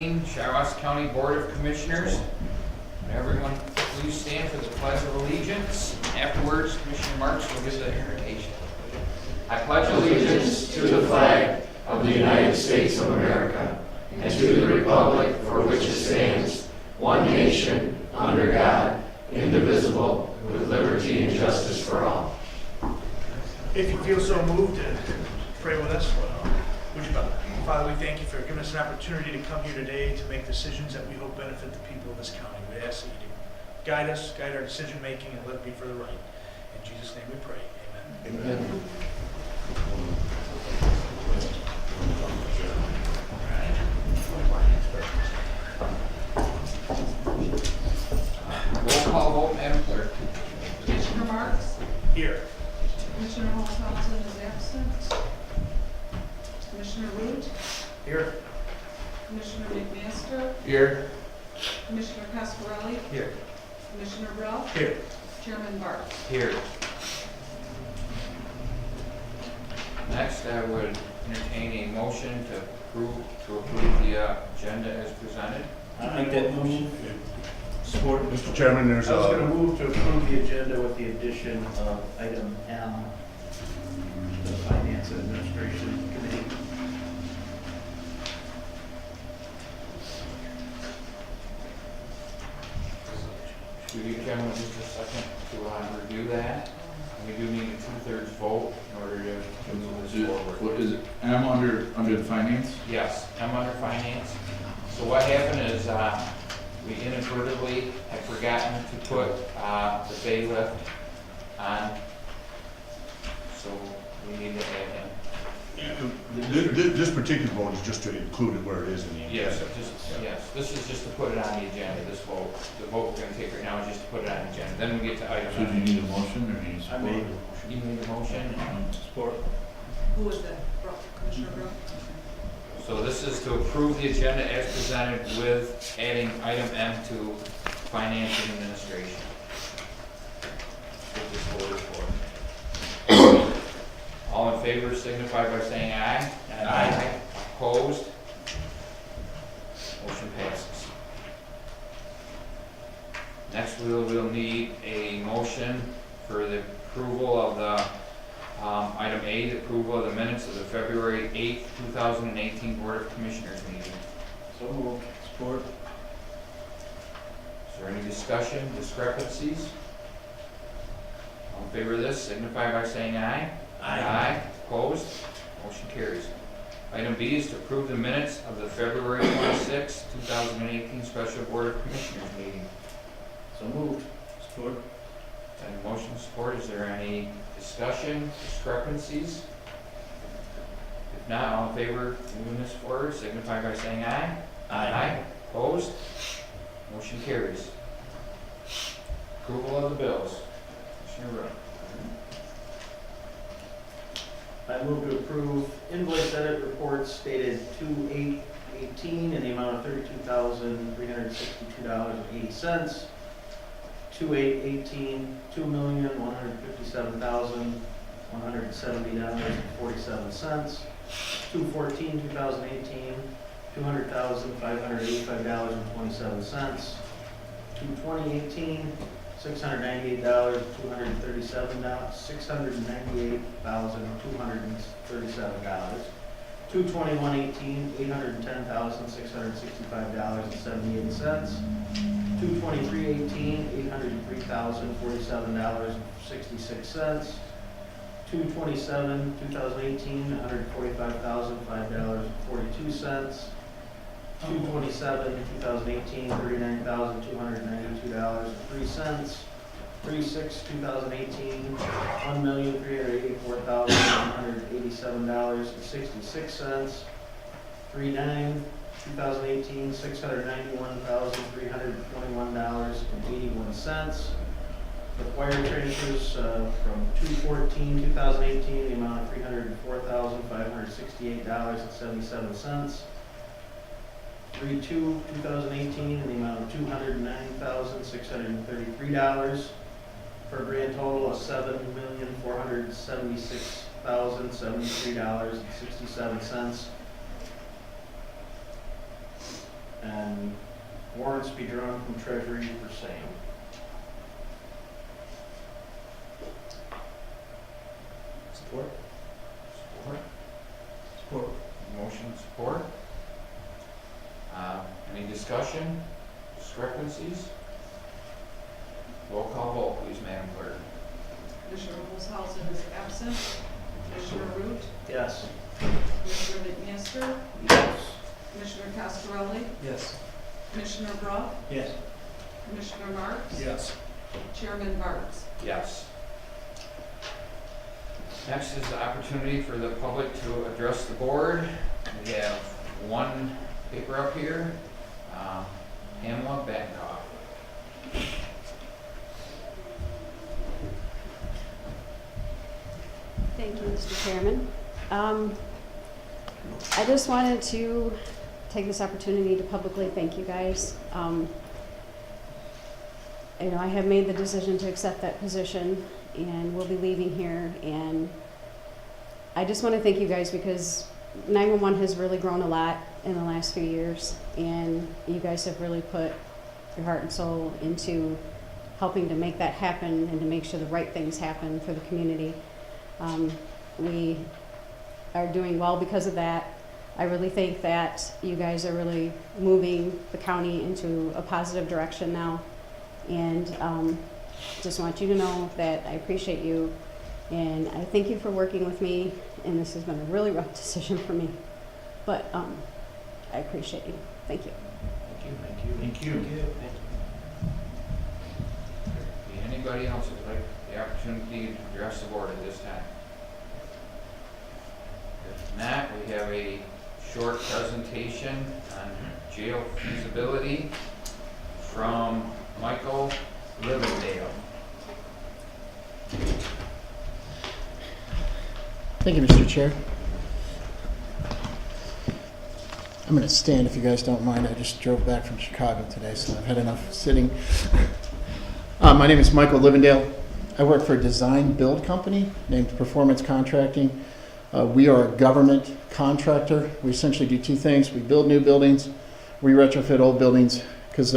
Shiawassee County Board of Commissioners. Would everyone please stand for the Pledge of Allegiance. Afterwards, Commissioner Marks will give the invitation. I pledge allegiance to the flag of the United States of America and to the republic for which it stands, one nation, under God, indivisible, with liberty and justice for all. If you feel so moved, to pray with us. Would you bow? Father, we thank you for giving us an opportunity to come here today to make decisions that we hope benefit the people of this county. We ask that you do guide us, guide our decision making, and let it be for the right. In Jesus' name we pray. Amen. Amen. Roll call vote, Madam Clerk. Commissioner Marks? Here. Commissioner Holzhausen is absent. Commissioner Root? Here. Commissioner McMaster? Here. Commissioner Cascarelli? Here. Commissioner Rell? Here. Chairman Barth? Here. Next, I would entertain a motion to approve the agenda as presented. I make that motion. Support. Mr. Chairman, there's I was going a, to move to approve the agenda with the addition of item M, the Finance and Administration Committee. Should we give gentlemen just a second to review that? We do need a 2/3 vote in order to move this forward. What is it? M under the finance? Yes, I'm under finance. So what happened is, we inadvertently had forgotten to put, the bailiff on. So we need to add him. this particular vote is just to include it where it is in the agenda. Yes, this is just to put it on the agenda, this vote. The vote we're gonna take right now is just to put it on the agenda. Then we get to item So do you nine. need a motion or do you I support? made You need a motion? support. Who was that? Commissioner Rell? So this is to approve the agenda as presented with adding item M to finance and administration. What this vote is for. All in favor signify by saying aye. Aye. Opposed? Motion passes. Next, we'll need a motion for the approval of the, item A, the approval of the minutes of the February 8th, 2018 Board of Commissioners meeting. So moved. Support. Is there any discussion, discrepancies? All in favor of this, signify by saying aye. Aye. Opposed? Motion carries. Item B is to approve the minutes of the February 26th, 2018 Special Board of Commissioners meeting. So moved. Support. And motion support, is there any discussion, discrepancies? If not, all in favor of moving this forward, signify by saying aye. Opposed? Motion carries. Approval of the bills. Commissioner Rowe. I move to approve invoice edit reports dated 2/8/18 in the amount of $32,362.80. 2/8/18, $2,157,170.47. 2/14/2018, $200,585.27. 2/20/18, $698,237. 2/21/18, $810,665.78. 2/23/18, $803,047.66. 2/27/2018, $145,005.42. 2/27/2018, $39,292.03. 3/6/2018, $1,384,187.66. 3/9/2018, $691,321.81. With wire transfers from 2/14/2018, the amount of $304,568.77. 3/2/2018, in the amount of $209,633, for a grand total of $7,476,073.67. and warrants be drawn from treasury for same. Support. Support. Support. Motion support. Any discussion, discrepancies? Roll call vote, please, Madam Clerk. Commissioner Olshausen is absent. Commissioner Root, Yes. Commissioner McMaster, Yes. Commissioner Cascarelli, Yes. Commissioner Brough, Yes. Commissioner Marks, Yes. Chairman Barnes. Yes. Next is the opportunity for the public to address the board. We have one paper up here, Pamela Bancroft. Thank you, Mr. Chairman. I just wanted to take this opportunity to publicly thank you guys. I have made the decision to accept that position and will be leaving here. And I just want to thank you guys because 911 has really grown a lot in the last few years. And you guys have really put your heart and soul into helping to make that happen and to make sure the right things happen for the community. We are doing well because of that. I really think that you guys are really moving the county into a positive direction now. And just want you to know that I appreciate you and I thank you for working with me. And this has been a really rough decision for me, but I appreciate you. Thank you. Thank you. Thank you. Thank you. Anybody else who would like the opportunity to address the board at this time? If not, we have a short presentation on jail feasibility from Michael Livendale. Thank you, Mr. Chair. I'm going to stand if you guys don't mind. I just drove back from Chicago today, so I've had enough sitting. My name is Michael Livendale. I work for a design build company named Performance Contracting. We are a government contractor. We essentially do two things. We build new buildings, we retrofit old buildings, because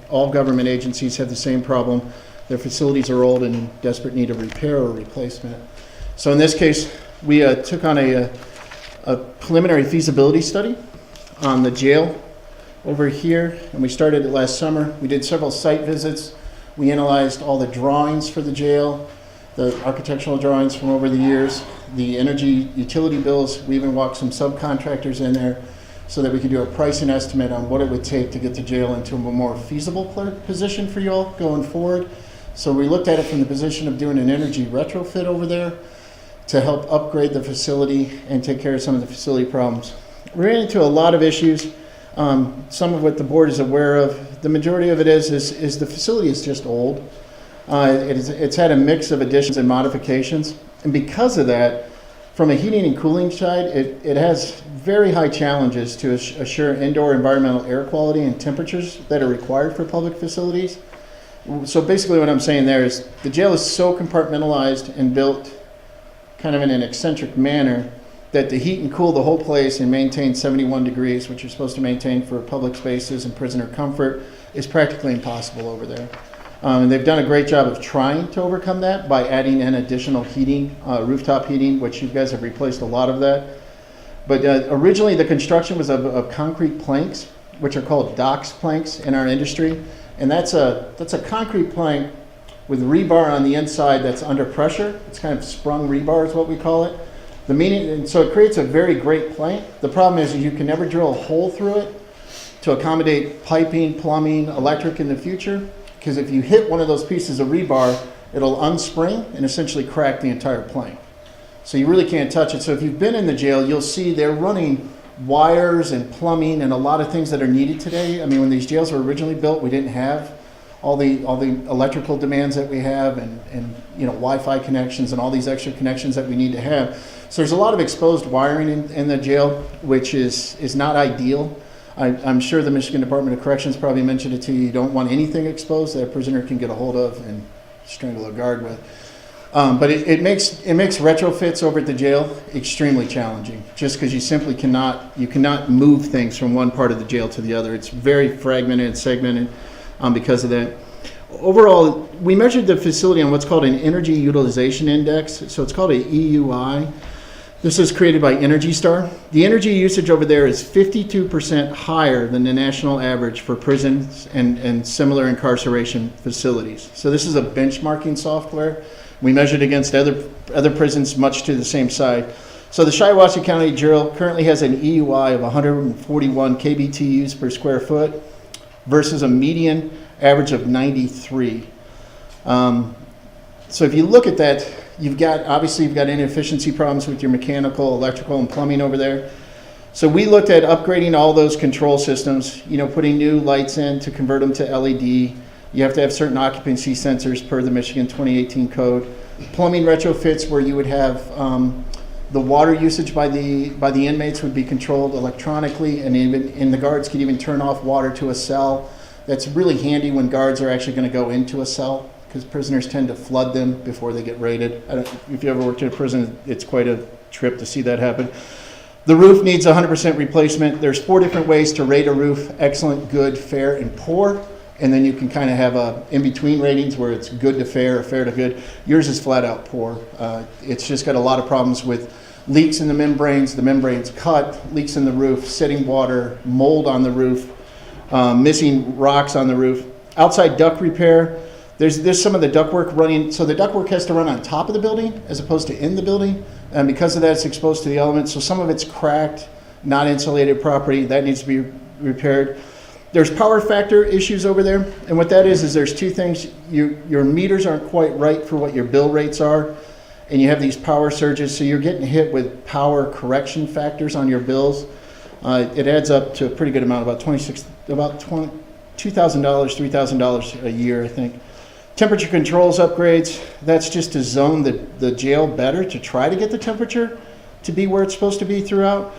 all government agencies have the same problem. Their facilities are old and in desperate need of repair or replacement. So in this case, we took on a preliminary feasibility study on the jail over here, and we started it last summer. We did several site visits. We analyzed all the drawings for the jail, the architectural drawings from over the years, the energy utility bills. We even walked some subcontractors in there so that we could do a pricing estimate on what it would take to get the jail into a more feasible position for you all going forward. So we looked at it from the position of doing an energy retrofit over there to help upgrade the facility and take care of some of the facility problems. We ran into a lot of issues, some of what the board is aware of. The majority of it is the facility is just old. It's had a mix of additions and modifications. And because of that, from a heating and cooling side, it has very high challenges to assure indoor environmental air quality and temperatures that are required for public facilities. So basically what I'm saying there is the jail is so compartmentalized and built kind of in an eccentric manner that to heat and cool the whole place and maintain 71 degrees, which you're supposed to maintain for public spaces and prisoner comfort, is practically impossible over there. And they've done a great job of trying to overcome that by adding in additional heating, rooftop heating, which you guys have replaced a lot of that. But originally the construction was of concrete planks, which are called docks planks in our industry. And that's a concrete plank with rebar on the inside that's under pressure. It's kind of sprung rebar is what we call it. And so it creates a very great plank. The problem is you can never drill a hole through it to accommodate piping, plumbing, electric in the future. Because if you hit one of those pieces of rebar, it'll unspring and essentially crack the entire plank. So you really can't touch it. So if you've been in the jail, you'll see they're running wires and plumbing and a lot of things that are needed today. I mean, when these jails were originally built, we didn't have all the electrical demands that we have and Wi-Fi connections and all these extra connections that we need to have. So there's a lot of exposed wiring in the jail, which is not ideal. I'm sure the Michigan Department of Corrections probably mentioned it to you. You don't want anything exposed that a prisoner can get a hold of and strangle a guard with. But it makes retrofits over at the jail extremely challenging, just because you simply cannot move things from one part of the jail to the other. It's very fragmented and segmented because of that. Overall, we measured the facility on what's called an Energy Utilization Index. So it's called a EUI. This is created by Energy Star. The energy usage over there is 52% higher than the national average for prisons and similar incarceration facilities. So this is a benchmarking software. We measured against other prisons much to the same side. So the Shiawassee County Jail currently has an EUI of 141 kBTUs per square foot versus a median average of 93. So if you look at that, you've got inefficiency problems with your mechanical, electrical, and plumbing over there. So we looked at upgrading all those control systems, putting new lights in to convert them to LED. You have to have certain occupancy sensors per the Michigan 2018 code. Plumbing retrofits where you would have the water usage by the inmates would be controlled electronically, and the guards could even turn off water to a cell. That's really handy when guards are actually going to go into a cell, because prisoners tend to flood them before they get raided. If you ever worked in a prison, it's quite a trip to see that happen. The roof needs 100% replacement. There's 4 different ways to rate a roof: excellent, good, fair, and poor. And then you can kind of have a in-between ratings where it's good to fair or fair to good. Yours is flat out poor. It's just got a lot of problems with leaks in the membranes cut, leaks in the roof, sitting water, mold on the roof, missing rocks on the roof. Outside duct repair, there's some of the ductwork running, so the ductwork has to run on top of the building as opposed to in the building, and because of that it's exposed to the elements, so some of it's cracked, not insulated properly, that needs to be repaired. There's power factor issues over there, and what that is there's 2 things. Your meters aren't quite right for what your bill rates are, and you have these power surges, so you're getting hit with power correction factors on your bills. It adds up to a pretty good amount, about $2,000, $3,000 a year, I think. Temperature controls upgrades, that's just to zone the jail better, to try to get the temperature to be where it's supposed to be throughout.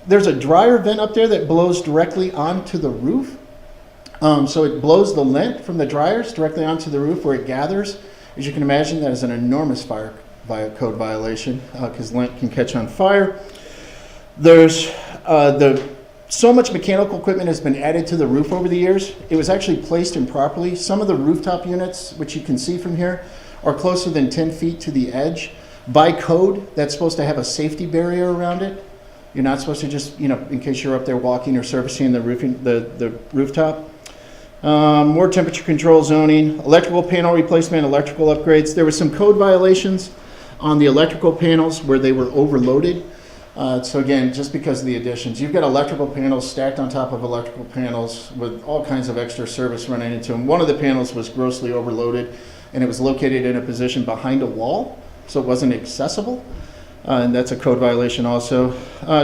There's a dryer vent up there that blows directly onto the roof. So it blows the lint from the dryers directly onto the roof where it gathers. As you can imagine, that is an enormous fire code violation because lint can catch on fire. There's so much mechanical equipment has been added to the roof over the years. It was actually placed improperly. Some of the rooftop units, which you can see from here, are closer than 10 feet to the edge. By code, that's supposed to have a safety barrier around it. You're not supposed to just, in case you're up there walking or servicing the rooftop. More temperature control zoning, electrical panel replacement, electrical upgrades. There were some code violations on the electrical panels where they were overloaded. So again, just because of the additions, you've got electrical panels stacked on top of electrical panels with all kinds of extra service running into them. One of the panels was grossly overloaded, and it was located in a position behind a wall, so it wasn't accessible. And that's a code violation also.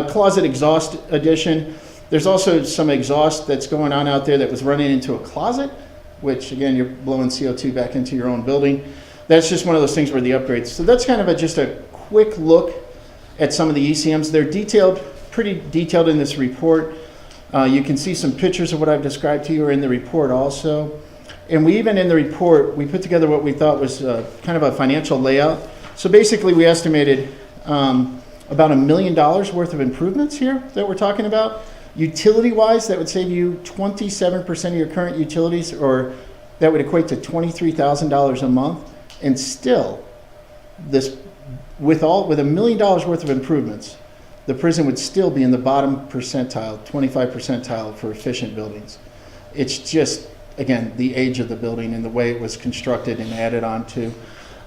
Closet exhaust addition. There's also some exhaust that's going on out there that was running into a closet, which again, you're blowing CO2 back into your own building. That's just one of those things where the upgrades. So that's kind of just a quick look at some of the ECMs. They're pretty detailed in this report. You can see some pictures of what I've described to you are in the report also. And we even in the report, we put together what we thought was kind of a financial layout. So basically we estimated about $1 million worth of improvements here that we're talking about. Utility-wise, that would save you 27% of your current utilities, or that would equate to $23,000 a month. And still, with $1 million worth of improvements, the prison would still be in the bottom percentile, 25 percentile for efficient buildings. It's just, again, the age of the building and the way it was constructed and added on to.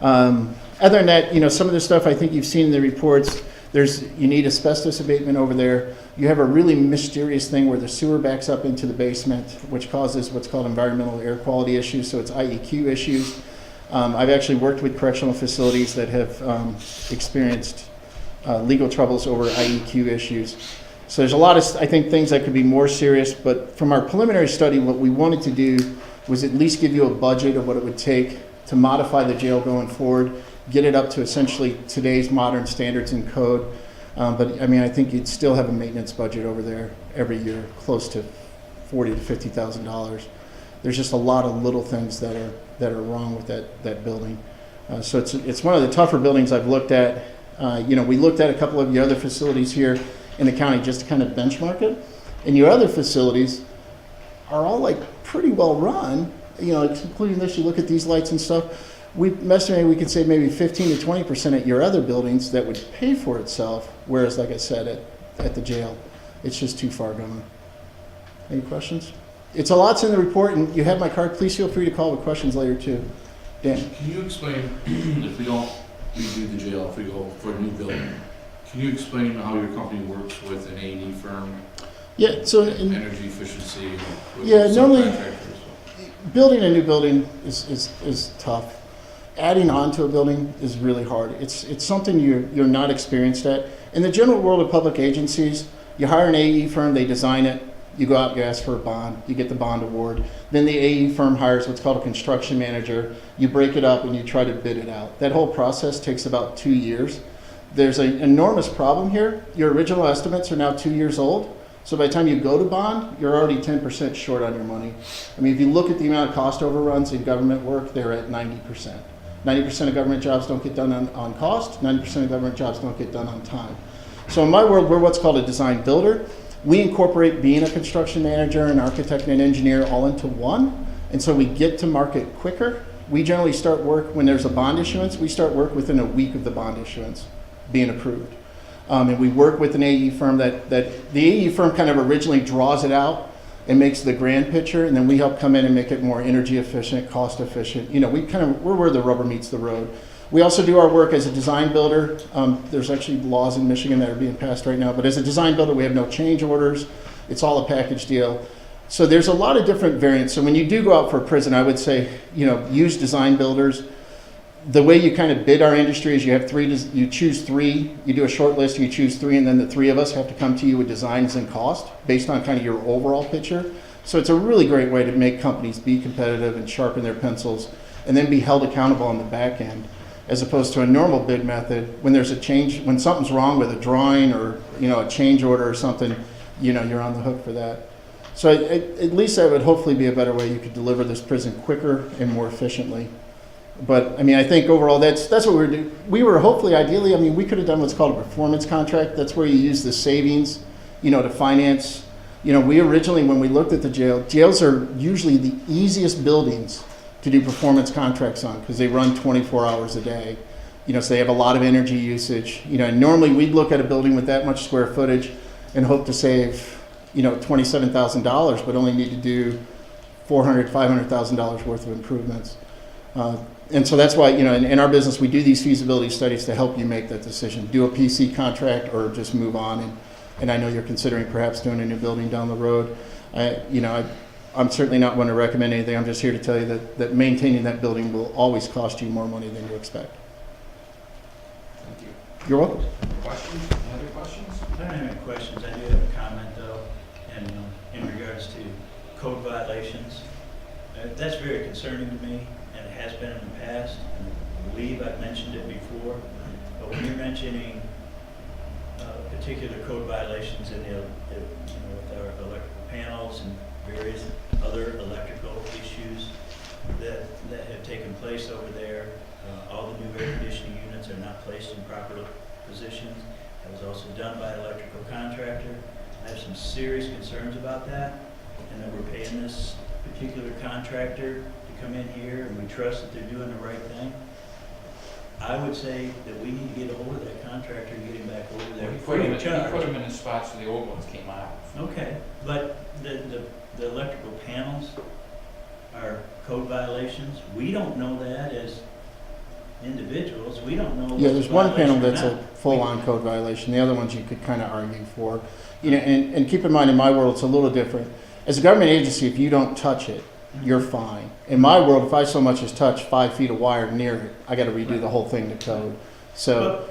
Other than that, some of the stuff I think you've seen in the reports, you need asbestos abatement over there. You have a really mysterious thing where the sewer backs up into the basement, which causes what's called environmental air quality issues, so it's IEQ issues. I've actually worked with correctional facilities that have experienced legal troubles over IEQ issues. So there's a lot of, I think, things that could be more serious, but from our preliminary study, what we wanted to do was at least give you a budget of what it would take to modify the jail going forward, get it up to essentially today's modern standards and code. But I think you'd still have a maintenance budget over there every year, close to $40,000 to $50,000. There's just a lot of little things that are wrong with that building. So it's one of the tougher buildings I've looked at. We looked at a couple of your other facilities here in the county just to kind of benchmark it. And your other facilities are all like pretty well run, including this. You look at these lights and stuff. We estimated we could save maybe 15 to 20% at your other buildings that would pay for itself. Whereas, like I said, at the jail, it's just too far gone. Any questions? It's a lot's in the report, and you have my card. Please feel free to call with questions later too. Dan? Can you explain, if we don't redo the jail, if we go for a new building, can you explain how your company works with an A&E firm? Yeah, so Energy efficiency? With normally subcontractors? building a new building is tough. Adding on to a building is really hard. It's something you're not experienced at. In the general world of public agencies, you hire an AE firm, they design it, you go out, you ask for a bond, you get the bond award. Then the AE firm hires what's called a construction manager. You break it up and you try to bid it out. That whole process takes about 2 years. There's an enormous problem here. Your original estimates are now 2 years old. So by the time you go to bond, you're already 10% short on your money. I mean, if you look at the amount of cost overruns in government work, they're at 90%. 90% of government jobs don't get done on cost, 90% of government jobs don't get done on time. So in my world, we're what's called a design builder. We incorporate being a construction manager, an architect, and an engineer all into one. And so we get to market quicker. We generally start work when there's a bond issuance. We start work within a week of the bond issuance being approved. And we work with an AE firm that the AE firm kind of originally draws it out and makes the grand picture, and then we help come in and make it more energy efficient, cost efficient. We're where the rubber meets the road. We also do our work as a design builder. There's actually laws in Michigan that are being passed right now, but as a design builder, we have no change orders. It's all a package deal. So there's a lot of different variants. So when you do go out for a prison, I would say, use design builders. The way you kind of bid our industry is you choose three, you do a short list, you choose three, and then the three of us have to come to you with designs and cost based on kind of your overall picture. So it's a really great way to make companies be competitive and sharpen their pencils and then be held accountable on the back end, as opposed to a normal bid method. When there's a change, when something's wrong with a drawing or a change order or something, you're on the hook for that. So at least that would hopefully be a better way you could deliver this prison quicker and more efficiently. But I think overall that's what we were doing. We were hopefully, ideally, we could have done what's called a performance contract. That's where you use the savings, to finance. We originally, when we looked at the jails are usually the easiest buildings to do performance contracts on because they run 24 hours a day. So they have a lot of energy usage. And normally we'd look at a building with that much square footage and hope to save, $27,000, but only need to do $400,000, $500,000 worth of improvements. And so that's why, in our business, we do these feasibility studies to help you make that decision. Do a PC contract or just move on. And I know you're considering perhaps doing a new building down the road. I'm certainly not one to recommend anything. I'm just here to tell you that maintaining that building will always cost you more money than you expect. Thank you. You're welcome. Questions? Any other questions? I don't have any questions. I do have a comment though, and in regards to code violations. That's very concerning to me, and it has been in the past. And I believe I've mentioned it before, but when you're mentioning particular code violations in with our electrical panels and various other electrical issues that have taken place over there, all the new air conditioning units are not placed in proper positions. That was also done by an electrical contractor. I have some serious concerns about that, and that we're paying this particular contractor to come in here, and we trust that they're doing the right thing. I would say that we need to get a hold of that contractor and get him back over there. He put him in the spots where the old ones came out. Okay, but the electrical panels are code violations. We don't know that as individuals. We don't know. Yeah, there's one panel that's a a full-on code violation. The other ones you could kind of argue for. And keep in mind, in my world, it's a little different. As a government agency, if you don't touch it, you're fine. In my world, if I so much as touch 5 feet of wire near it, I got to redo the whole thing to code. So,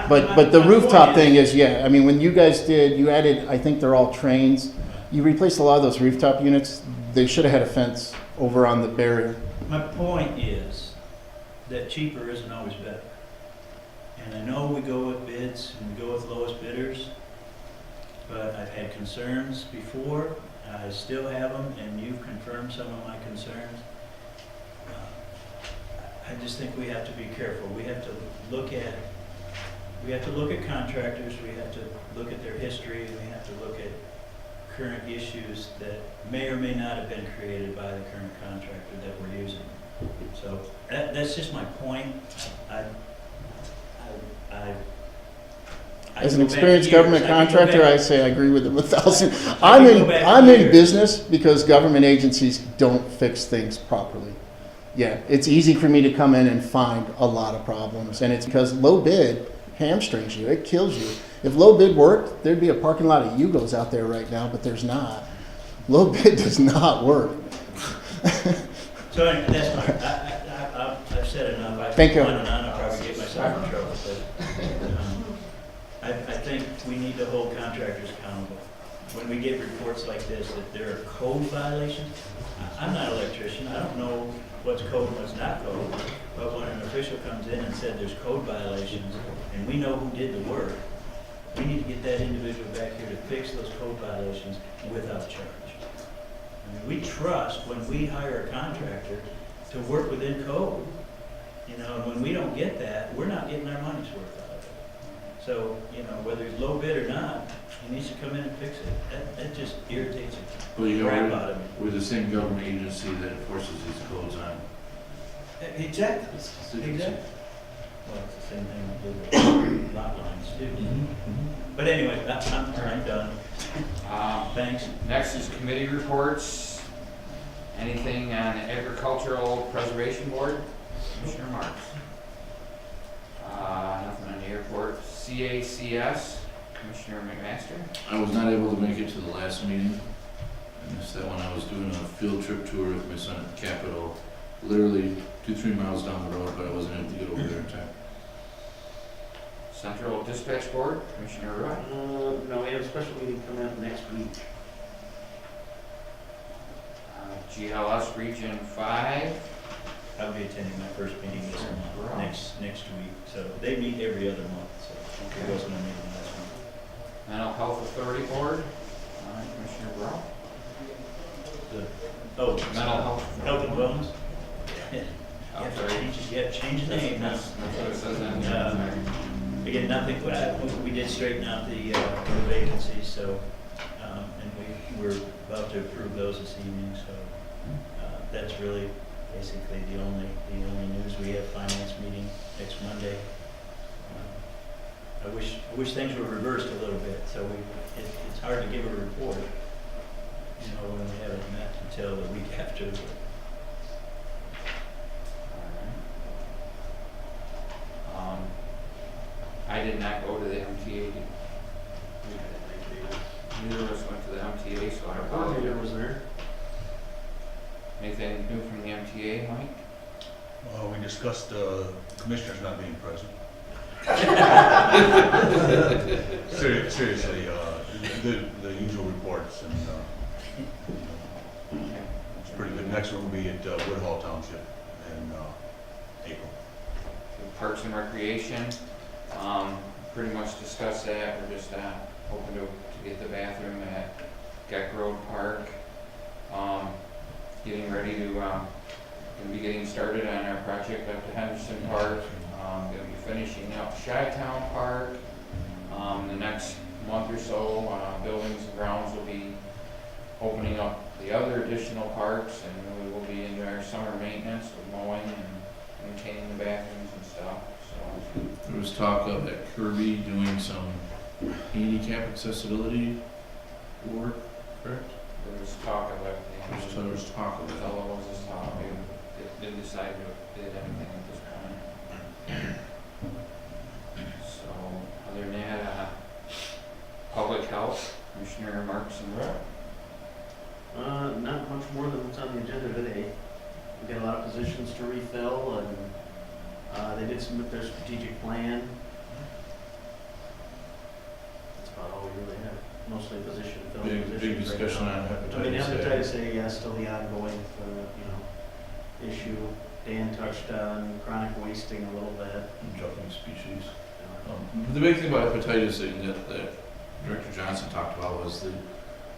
but the rooftop thing is, when you guys did, you added, I think they're all trains. You replaced a lot of those rooftop units. They should have had a fence over on the barrier. My point is that cheaper isn't always better. And I know we go with bids and we go with lowest bidders, but I've had concerns before. I still have them, and you've confirmed some of my concerns. I just think we have to be careful. We have to look at contractors, we have to look at their history, and we have to look at current issues that may or may not have been created by the current contractor that we're using. So that's just my point. As an experienced government contractor, I say I agree with them 1,000. I'm in business because government agencies don't fix things properly. Yeah, it's easy for me to come in and find a lot of problems, and it's because low bid hamstrings you. It kills you. If low bid worked, there'd be a parking lot of Yugos out there right now, but there's not. Low bid does not work. So anyway, that's fine. I've said enough. Thank you. I'll probably get myself in trouble, but I think we need to hold contractors accountable. When we get reports like this, that there are code violations, I'm not an electrician. I don't know what's code and what's not code. But when an official comes in and said there's code violations, and we know who did the work, we need to get that individual back here to fix those code violations without charge. I mean, we trust when we hire a contractor to work within code, and when we don't get that, we're not getting our money's worth out of it. So, whether it's low bid or not, he needs to come in and fix it. That just irritates Well, the crap out of me. we're the same government agency that enforces these codes on Exactly. citizens. Well, it's the same thing we do with lot lines too. But anyway, I'm done. Thanks. Next is committee reports. Anything on the Agricultural Preservation Board? Commissioner Marks. Nothing on the airport. CACS, Commissioner McMaster. I was not able to make it to the last meeting. I missed that one. I was doing a field trip tour with my son at the Capitol, literally 2-3 miles down the road, but I wasn't able to get over there in time. Central Dispatch Board, Commissioner Roy. No, we have a special meeting coming up next week. GLS Region 5. I'll be attending my first meeting this month, next week. So they meet every other month, so there wasn't a meeting last month. Mental Health Authority Board, Commissioner Brown. Mental Health and Wellness? I'm sorry. Change the name now. That's what it says on there. Again, nothing, we did straighten out the vacancies, so, and we're about to approve those this evening, so that's really basically the only news. We have finance meeting next Monday. I wish things were reversed a little bit, so it's hard to give a report, when we haven't met until the week after. I did not go to the MTA. Neither of us went to the MTA, so I apologize. Was there? Anything new from the MTA, Mike? Well, we discussed commissioners not being present. Seriously, the usual reports, and it's pretty good. Next one will be at Woodhall Township in April. Parks and Recreation, pretty much discussed that. We're just hoping to get the bathroom at Geck Road Park. Getting ready to, gonna be getting started on our project up to Henderson Park. Gonna be finishing up Chi-Town Park. The next month or so, Buildings and Grounds will be opening up the other additional parks, and we will be into our summer maintenance with mowing and maintaining the bathrooms and stuff, so. There was talk of at Kirby doing some handicap accessibility work, correct? There was talk of it. There was talk of it. All of us is talk, we didn't decide to did anything at this point. So, other than that, Public Health, Commissioner Marks and Rowe. Not much more than what's on the agenda today. We got a lot of positions to refill, and they did submit their strategic plan. That's about all we really have. Mostly position fill. Big discussion on I mean, hepatitis A. hepatitis A, yeah, still the ongoing, issue. Dan touched on chronic wasting a little bit. Jumping species. The big thing about hepatitis A that Director Johnson talked about was the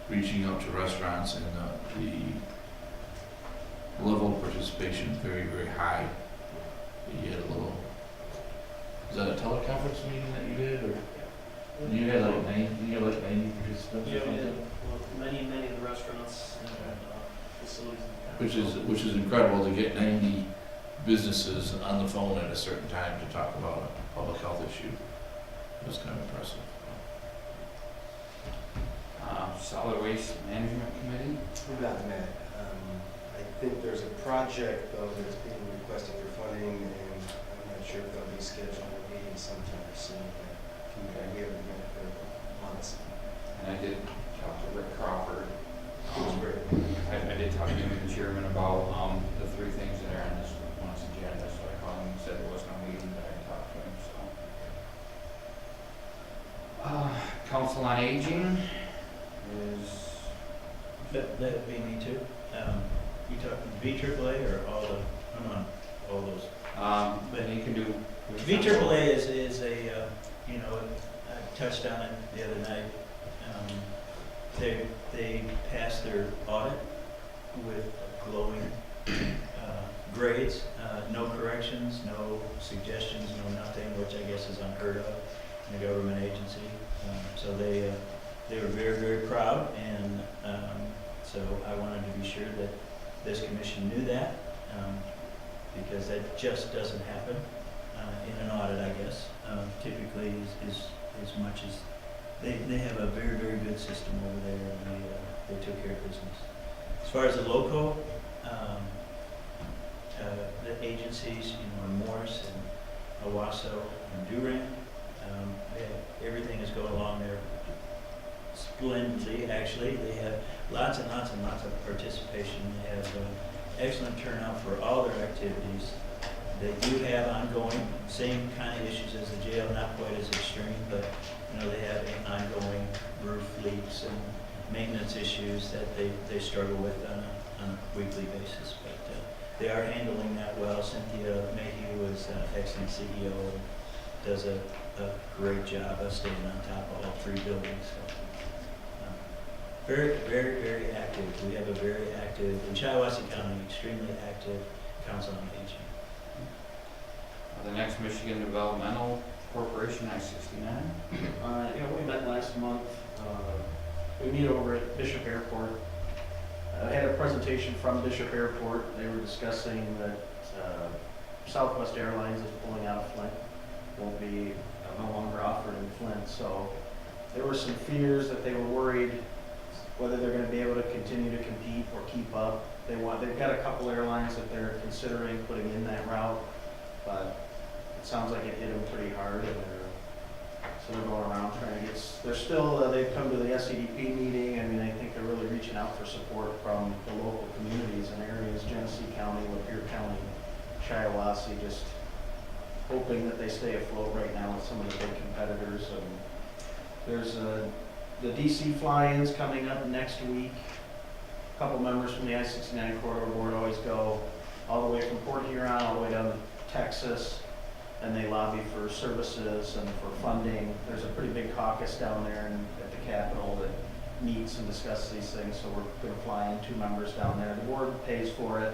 reaching out to restaurants, and the level of participation very, very high. You had a little, was that a teleconference meeting that you did, or? You had like 90 participants or something? Many of the restaurants and facilities. Which is incredible to get 90 businesses on the phone at a certain time to talk about a public health issue. It was kind of impressive. Solid Waste Management Committee? We've not met. I think there's a project though that's being requested for funding, and I'm not sure if they'll be scheduled a meeting sometime soon. But we haven't met for months. And I did talk to Rick Crawford. It was great. I did talk to him and the chairman about the three things that are on this month's agenda, so I called him and said there was no meeting, but I talked to him, so. Council on Aging is, That would be me too. You talking VAAA or all the, I'm on all those. but he can do. VAAA is a, you know, I touched on it the other night. They passed their audit with glowing grades, no corrections, no suggestions, no nothing, which I guess is unheard of in a government agency. So they were very, very proud, and so I wanted to be sure that this commission knew that, because that just doesn't happen in an audit, I guess. Typically, as much as they have a very, very good system over there, and they took care of business. As far as the local, the agencies, you know, Morris and Owasso and Durant, everything is going along there splendidly, actually. They have lots and lots and lots of participation. They have excellent turnout for all their activities. They do have ongoing, same kind of issues as the jail, not quite as extreme, but you know, they have ongoing roof leaks and maintenance issues that they struggle with on a weekly basis. But they are handling that well. Cynthia Mayhew is an excellent CEO and does a great job of staying on top of all three buildings. So, very, very, very active. We have a very active, in Shiawassee County, extremely active council on aging. The next Michigan Developmental Corporation, I-69. Yeah, we met last month. We meet over at Bishop Airport. I had a presentation from Bishop Airport. They were discussing that Southwest Airlines is pulling out of Flint. Won't be no longer offered in Flint. So there were some fears that they were worried whether they're going to be able to continue to compete or keep up. They've got a couple airlines that they're considering putting in that route, but it sounds like it hit them pretty hard, and they're going around trying to get. They're still. They've come to the SEDP meeting. I mean, I think they're really reaching out for support from the local communities and areas, Genesee County, Lapeer County, Shiawassee, just hoping that they stay afloat right now with some of the big competitors. And there's the DC fly-ins coming up next week. A couple members from the I-69 corridor board always go all the way from Port Huron all the way down to Texas, and they lobby for services and for funding. There's a pretty big caucus down there at the Capitol that meets and discusses these things, so we're going to fly in 2 members down there. The board pays for it.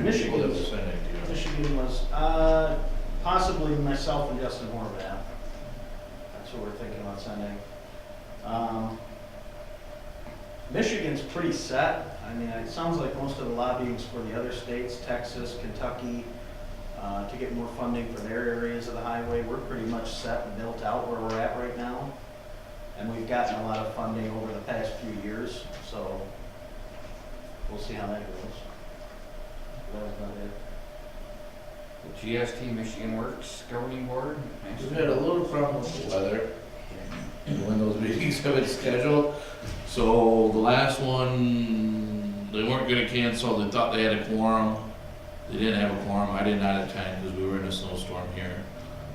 Michigan was possibly myself and Justin Horvath. That's who we're thinking about sending. Michigan's pretty set. I mean, it sounds like most of the lobbying's for the other states, Texas, Kentucky, to get more funding for their areas of the highway. We're pretty much set and built out where we're at right now. And we've gotten a lot of funding over the past few years, so we'll see how that goes. That was about it. The GST Michigan Works Governing Board. We've had a little problem with the weather and when those meetings have been scheduled. So the last one, they weren't gonna cancel, they thought they had a quorum. They didn't have a quorum, I did not attend because we were in a snowstorm here.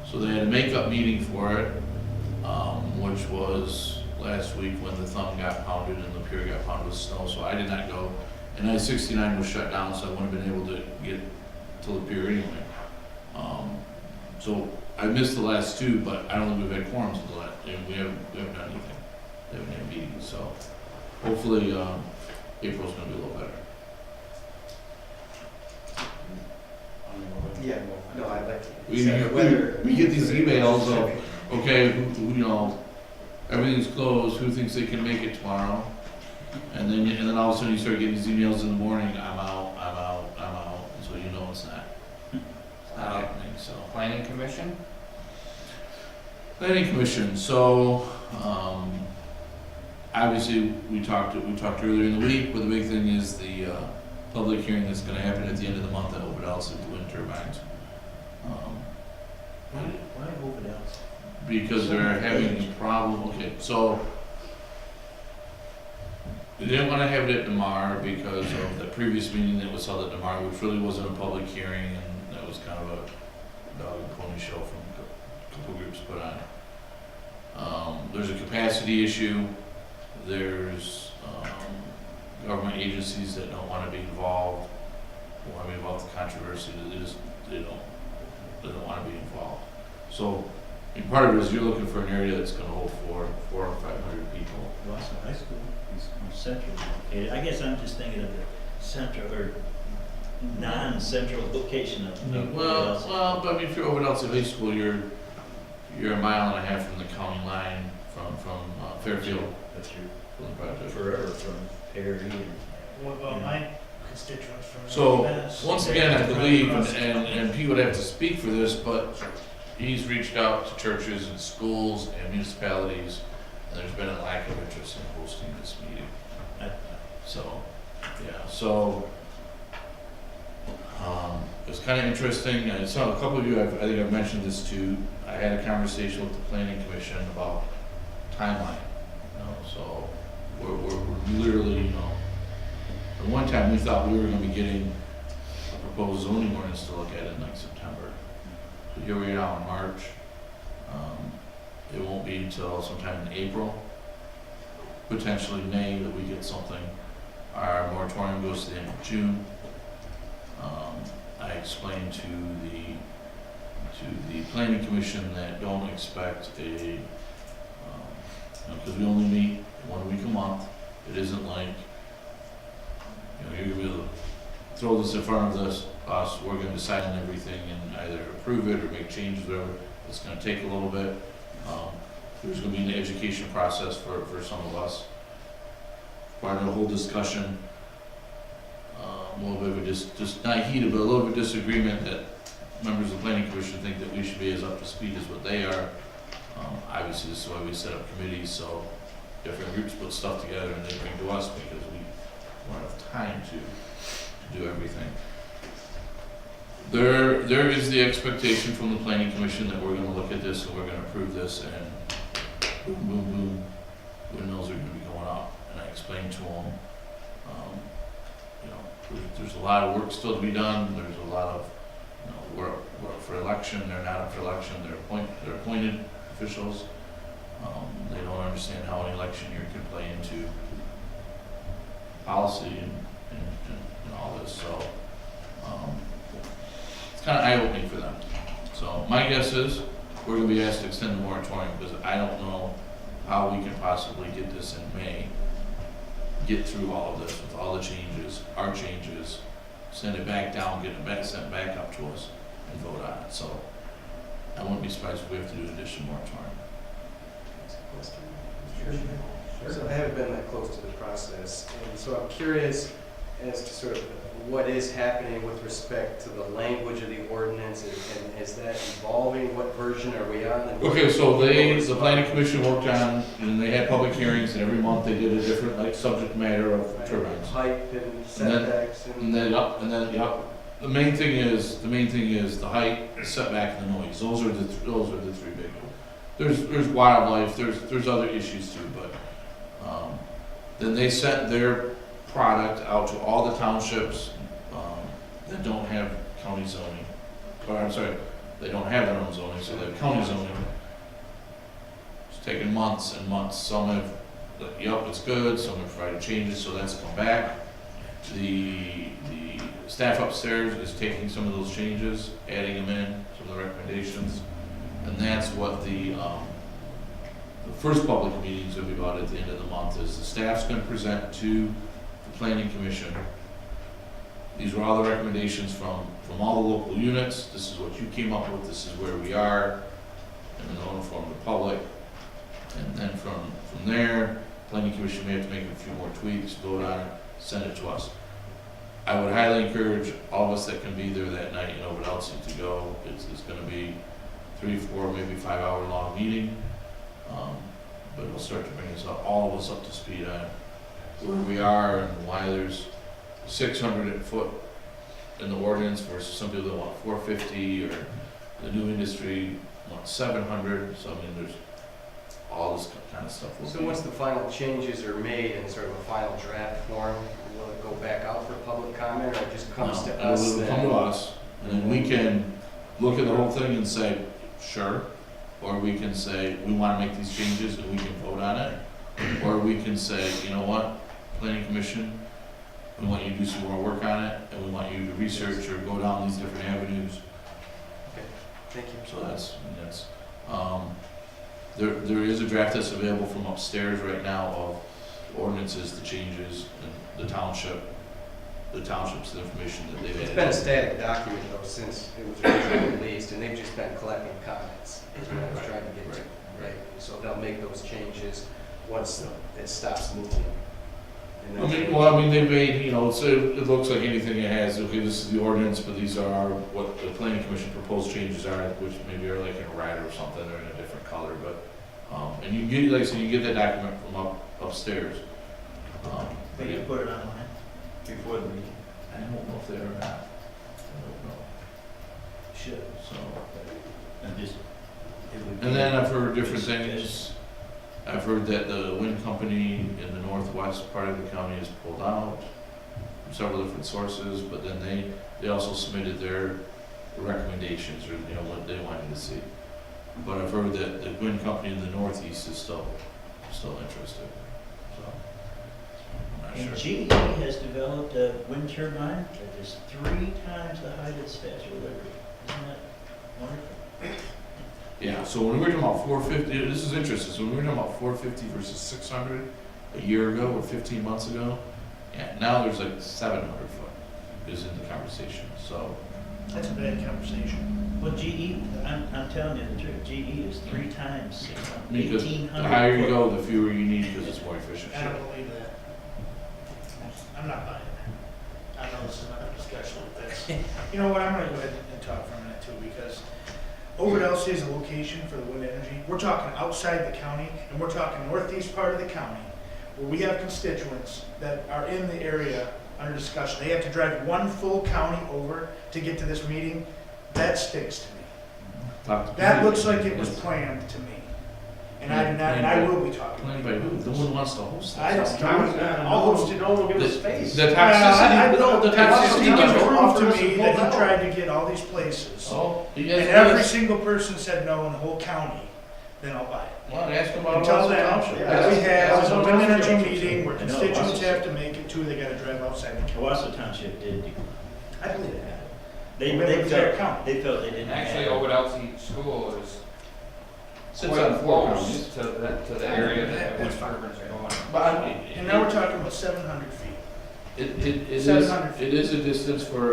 So they had a makeup meeting for it, which was last week when the thumb got pounded and the pier got pounded with snow, so I did not go. And I-69 was shut down, so I wouldn't have been able to get to the pier anyway. So I missed the last 2, but I don't think we've had quorums until that. We haven't done anything. We haven't had meetings, so hopefully April's gonna be a little better. Yeah, no, I'd like to. We Whether- get these emails of, okay, you know, everything's closed, who thinks they can make it tomorrow? And then all of a sudden you start getting these emails in the morning, I'm out, so you know it's not happening, so. Planning Commission? Planning Commission, so, obviously, we talked earlier in the week, but the big thing is the, public hearing that's gonna happen at the end of the month at Ovidal's at the wind turbines. Why overdose? Because they're having a problem, okay, so they didn't wanna have it at DeMar because of the previous meeting that was held at DeMar, which really wasn't a public hearing, and that was kind of a dog and pony show from a couple groups put on. There's a capacity issue, there's, government agencies that don't wanna be involved, in the controversy, they don't wanna be involved. So, and part of it is you're looking for an area that's gonna hold 400 or 500 people. Boston High School is more centrally located. I guess I'm just thinking of the central or non-central location of. Well, but I mean, if you're over at High School, you're a mile and a half from the county line from Fairfield. That's your From the project. forever from Perry and. What about my constituents from? So, Venice? once again, I believe, and Pete would have to speak for this, but he's reached out to churches and schools and municipalities, and there's been a lack of interest in hosting this meeting. So, yeah, so, it's kind of interesting. I saw a couple of you, I think I've mentioned this too. I had a conversation with the planning commission about timeline. So we're literally, at one time we thought we were going to be getting a proposed zoning ordinance to look at in like September. So here we are in March. It won't be until sometime in April, potentially May, that we get something. Our moratorium goes to the end of June. I explained to the planning commission that don't expect a, because we only meet 1 week a month. It isn't like, you're gonna be able to throw this in front of us, we're gonna decide on everything and either approve it or make changes, whatever. It's gonna take a little bit. There's gonna be an education process for some of us. Part of the whole discussion, a little bit of a just not heated, but a little bit of disagreement that members of the planning commission think that we should be as up to speed as what they are. Obviously, this is why we set up committees, so different groups put stuff together and they bring to us because we don't have time to do everything. There is the expectation from the planning commission that we're gonna look at this and we're gonna approve this, and boom, boom, boom, windmills are gonna be going up. And I explained to them, there's a lot of work still to be done. There's a lot of, we're up for election, they're not up for election, they're appointed officials. They don't understand how an election year can play into policy and all this, so it's kind of eye-opening for them. So my guess is we're going to be asked to extend the moratorium because I don't know how we can possibly get this in May, get through all of this with all the changes, our changes, send it back down, get it back, sent back up to us, and vote on it. So I wouldn't be surprised if we have to do an additional moratorium. So I haven't been that close to the process, and so I'm curious as to sort of what is happening with respect to the language of the ordinance, and is that evolving? What version are we on? And Okay, so the planning commission worked on, and they had public hearings, and every month they did a different subject matter of turbines. Height and setbacks And then the main thing is the height, the setback, and the noise. Those are the three big ones. There's wildlife, there's other issues too, but then they sent their product out to all the townships that don't have county zoning, or I'm sorry, they don't have their own zoning, so they have county zoning. It's taken months and months. Some have, it's good, some have tried to change it, so that's come back. The staff upstairs is taking some of those changes, adding them in, some of the recommendations, and that's what the first public meeting is going to be about at the end of the month. Is the staff's going to present to the planning commission These were all the recommendations from all the local units. This is what you came up with, this is where we are, and then I'll inform the public. And then from there, planning commission may have to make a few more tweaks, vote on it, send it to us. I would highly encourage all of us that can be there that night, you know, but else to go. It's gonna be 3, 4, maybe 5 hour long meeting. But it'll start to bring us up, all of us up to speed on where we are and why there's 600 foot in the ordinance versus some people that want 450, or the new industry wants 700. So I mean, there's all this kind of stuff. So once the final changes are made in sort of a final draft form, will it go back out for public comment, or it just comes to us? It'll come to us, and then we can look at the whole thing and say, sure, or we can say, we want to make these changes and we can vote on it, or we can say, you know what, planning commission, we want you to do some more work on it, and we want you to research or go down these different avenues. Thank you. So that's, there is a draft that's available from upstairs right now of ordinances, the changes, and the township's the information that they've It's added. been a static document though since it was originally released, and they've just been collecting comments, is what I was trying to get to. Right, so they'll make those changes once it stops moving. And then They made, you know, so it looks like anything it has, okay, this is the ordinance, but these are what the planning commission proposed changes are, which maybe are like in a rider or something, or in a different color, but, and you get, like I said, you get that document from upstairs. They can put it online before the meeting. I don't know if they are or not. I don't know. Should. So, And just, it would be. and then I've heard different just- things. I've heard that the wind company in the northwest part of the county has pulled out from several different sources, but then they also submitted their recommendations, or, you know, what they wanted to see. But I've heard that the wind company in the northeast is still interested, so, I'm And not sure. GE has developed a wind turbine that is 3 times the height of the Statue of Liberty. Isn't that wonderful? Yeah, so when we were talking about 450, this is interesting, so when we were talking about 450 versus 600 a year ago or 15 months ago, yeah, now there's like 700 foot is in the conversation, so. That's a bad conversation. Well, GE, I'm telling you the truth, GE is 3 times 600, Because 1,800 the higher you foot. go, the fewer you need, because it's more efficient. I don't believe that. I'm not buying it. I know this is another discussion with this. You know what, I'm gonna go ahead and talk for a minute too, because Over at LC is a location for the wind energy. We're talking outside the county, and we're talking northeast part of the county, where we have constituents that are in the area under discussion. They have to drive one full county over to get to this meeting. That sticks to me. That looks like it was planned to me. And I do not, and I will be talking. Planned by who? The one who wants to host I this. don't know. I'll host it. No one will give us space. The toxicity, no, the It's toxicity off to doesn't me pull that he out. tried to get all these places. Oh, he And has. every single person said no in the whole county, then I'll buy it. Well, ask him about Until Russell then, Township. that we have is a wind energy That's- meeting where I know, constituents Russell- have to make it too, they gotta drive outside the county. Owasso Township did, I believe that. they Well, they it's their felt, county. they felt they didn't have. Actually, Old Elsie School is Sits quite on four close counties. to the area that That's wind fine. turbines are going. But I mean, And now we're talking about 700 feet. It is 700 feet. it is a distance for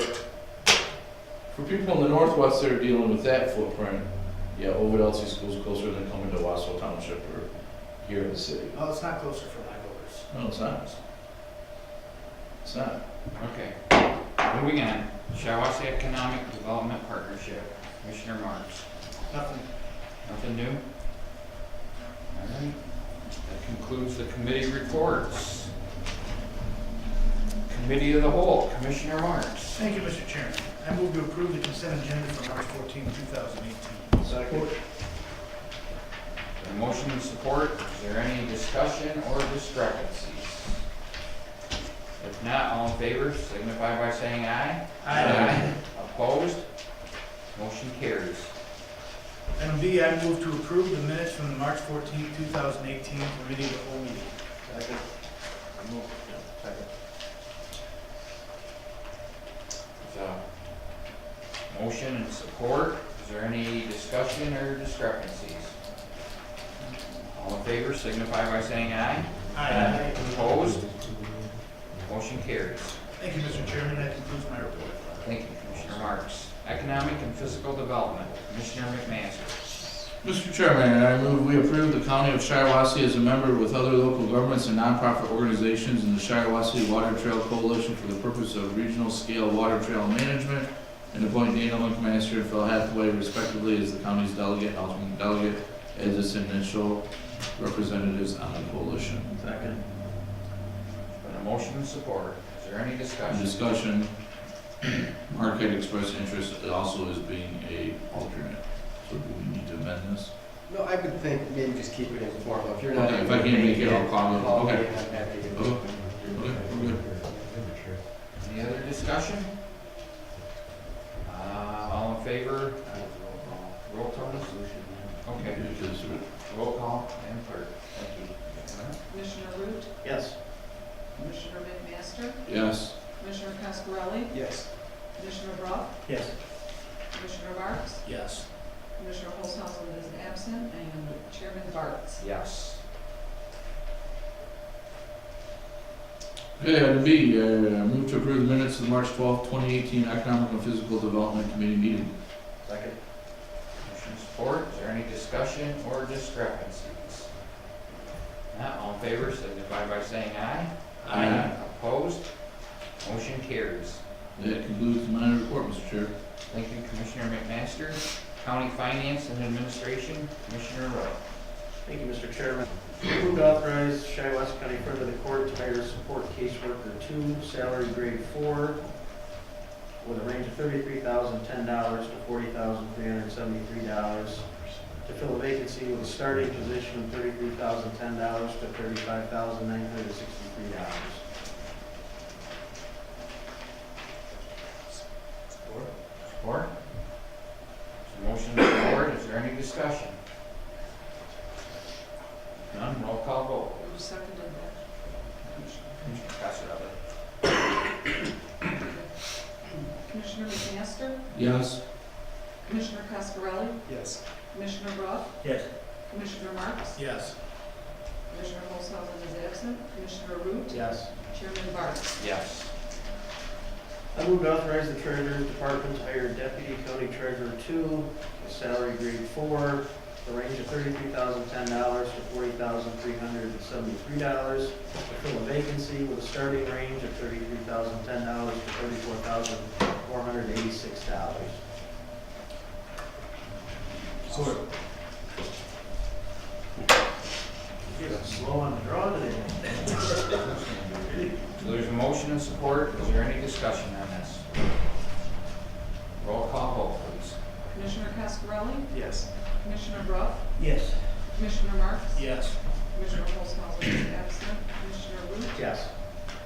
people in the northwest that are dealing with that footprint. Yeah, Ovid Elsie School's closer than coming to Wausau Township or here in the city. Oh, it's not closer for my voters. No, it's not. It's not. Okay, moving on. Shiawassee Economic Development Partnership, Commissioner Marks. Nothing. Nothing new? All right, that concludes the committee reports. Committee of the Whole, Commissioner Marks. Thank you, Mr. Chairman. I move to approve the consent agenda for March 14, 2018. Second. A motion and support, is there any discussion or discrepancies? If not, all in favor, signify by saying aye. Aye. Opposed? Motion carries. Item B, I move to approve the minutes from the March 14, 2018 committee of the whole meeting. Second. Second. There's a motion and support, is there any discussion or discrepancies? All in favor, signify by saying aye. Aye. Opposed? Motion carries. Thank you, Mr. Chairman. That concludes my Chairman, I move we approve the County of Shiawassee as a member with other local governments and nonprofit organizations in the Shiawassee Water Trail Coalition for the purpose of regional scale water trail management, and appoint Dana Linkmaster and Phil Hathaway respectively as the county's delegate and alternate delegate as its initial representatives on the coalition. Second. Been a motion and support. Is there any discussion? Discussion, Mark had expressed interest also as being a alternate, so do we need to amend this? No, I would think maybe just keep it informal. If you're not. Okay, if I can't make it, I'll call it. Okay. me, I'm happy to. Okay. Okay, we're good. Any other discussion? All in favor? Roll call. Okay, Because roll call and clerk. Thank you. Commissioner Root, Yes. Commissioner McMaster, yes. Commissioner Cascarelli, Yes. Commissioner Brock, Yes. Commissioner Marks, Yes. Commissioner Holzhausen is absent, and Chairman Barnes. Yes. Okay, item B, move to approve the minutes of the March 12th, 2018 Economic and Physical Development Committee meeting. Second. Motion and support. Is there any discussion or discrepancies? Not all in favor, signify by saying aye. Aye. Opposed? Motion carries. That concludes my report, Mr. Chair. Thank you, Commissioner McMaster. County Finance and Administration, Commissioner Rowe. Thank you, Mr. Chairman. Move to authorize Shiawassee County Clerk of the Court to hire support caseworker 2, salary grade 4, with a range of $33,010 to $40,373, to fill a vacancy with a starting position of $33,010 to $35,963. Support. Support. So motion and support. Is there any discussion? None. Roll call vote. Who seconded that? Commissioner Casserelli. Commissioner McMaster, Yes. Commissioner Cascarelli, Yes. Commissioner Brock, Yes. Commissioner Marks, Yes. Commissioner Holzhausen is absent, Commissioner Root, Yes. Chairman Barnes. Yes. I move to authorize the Treasurer's Department to hire Deputy County Treasurer 2, with salary grade 4, the range of $33,010 to $40,373, to fill a vacancy with a starting range of $33,010 to $34,486. Support. You're slow on the draw today. So there's a motion and support. Is there any discussion on this? Roll call vote, please. Commissioner Cascarelli, Yes. Commissioner Brock, Yes. Commissioner Marks, Yes. Commissioner Holzhausen is absent, Commissioner Root, Yes.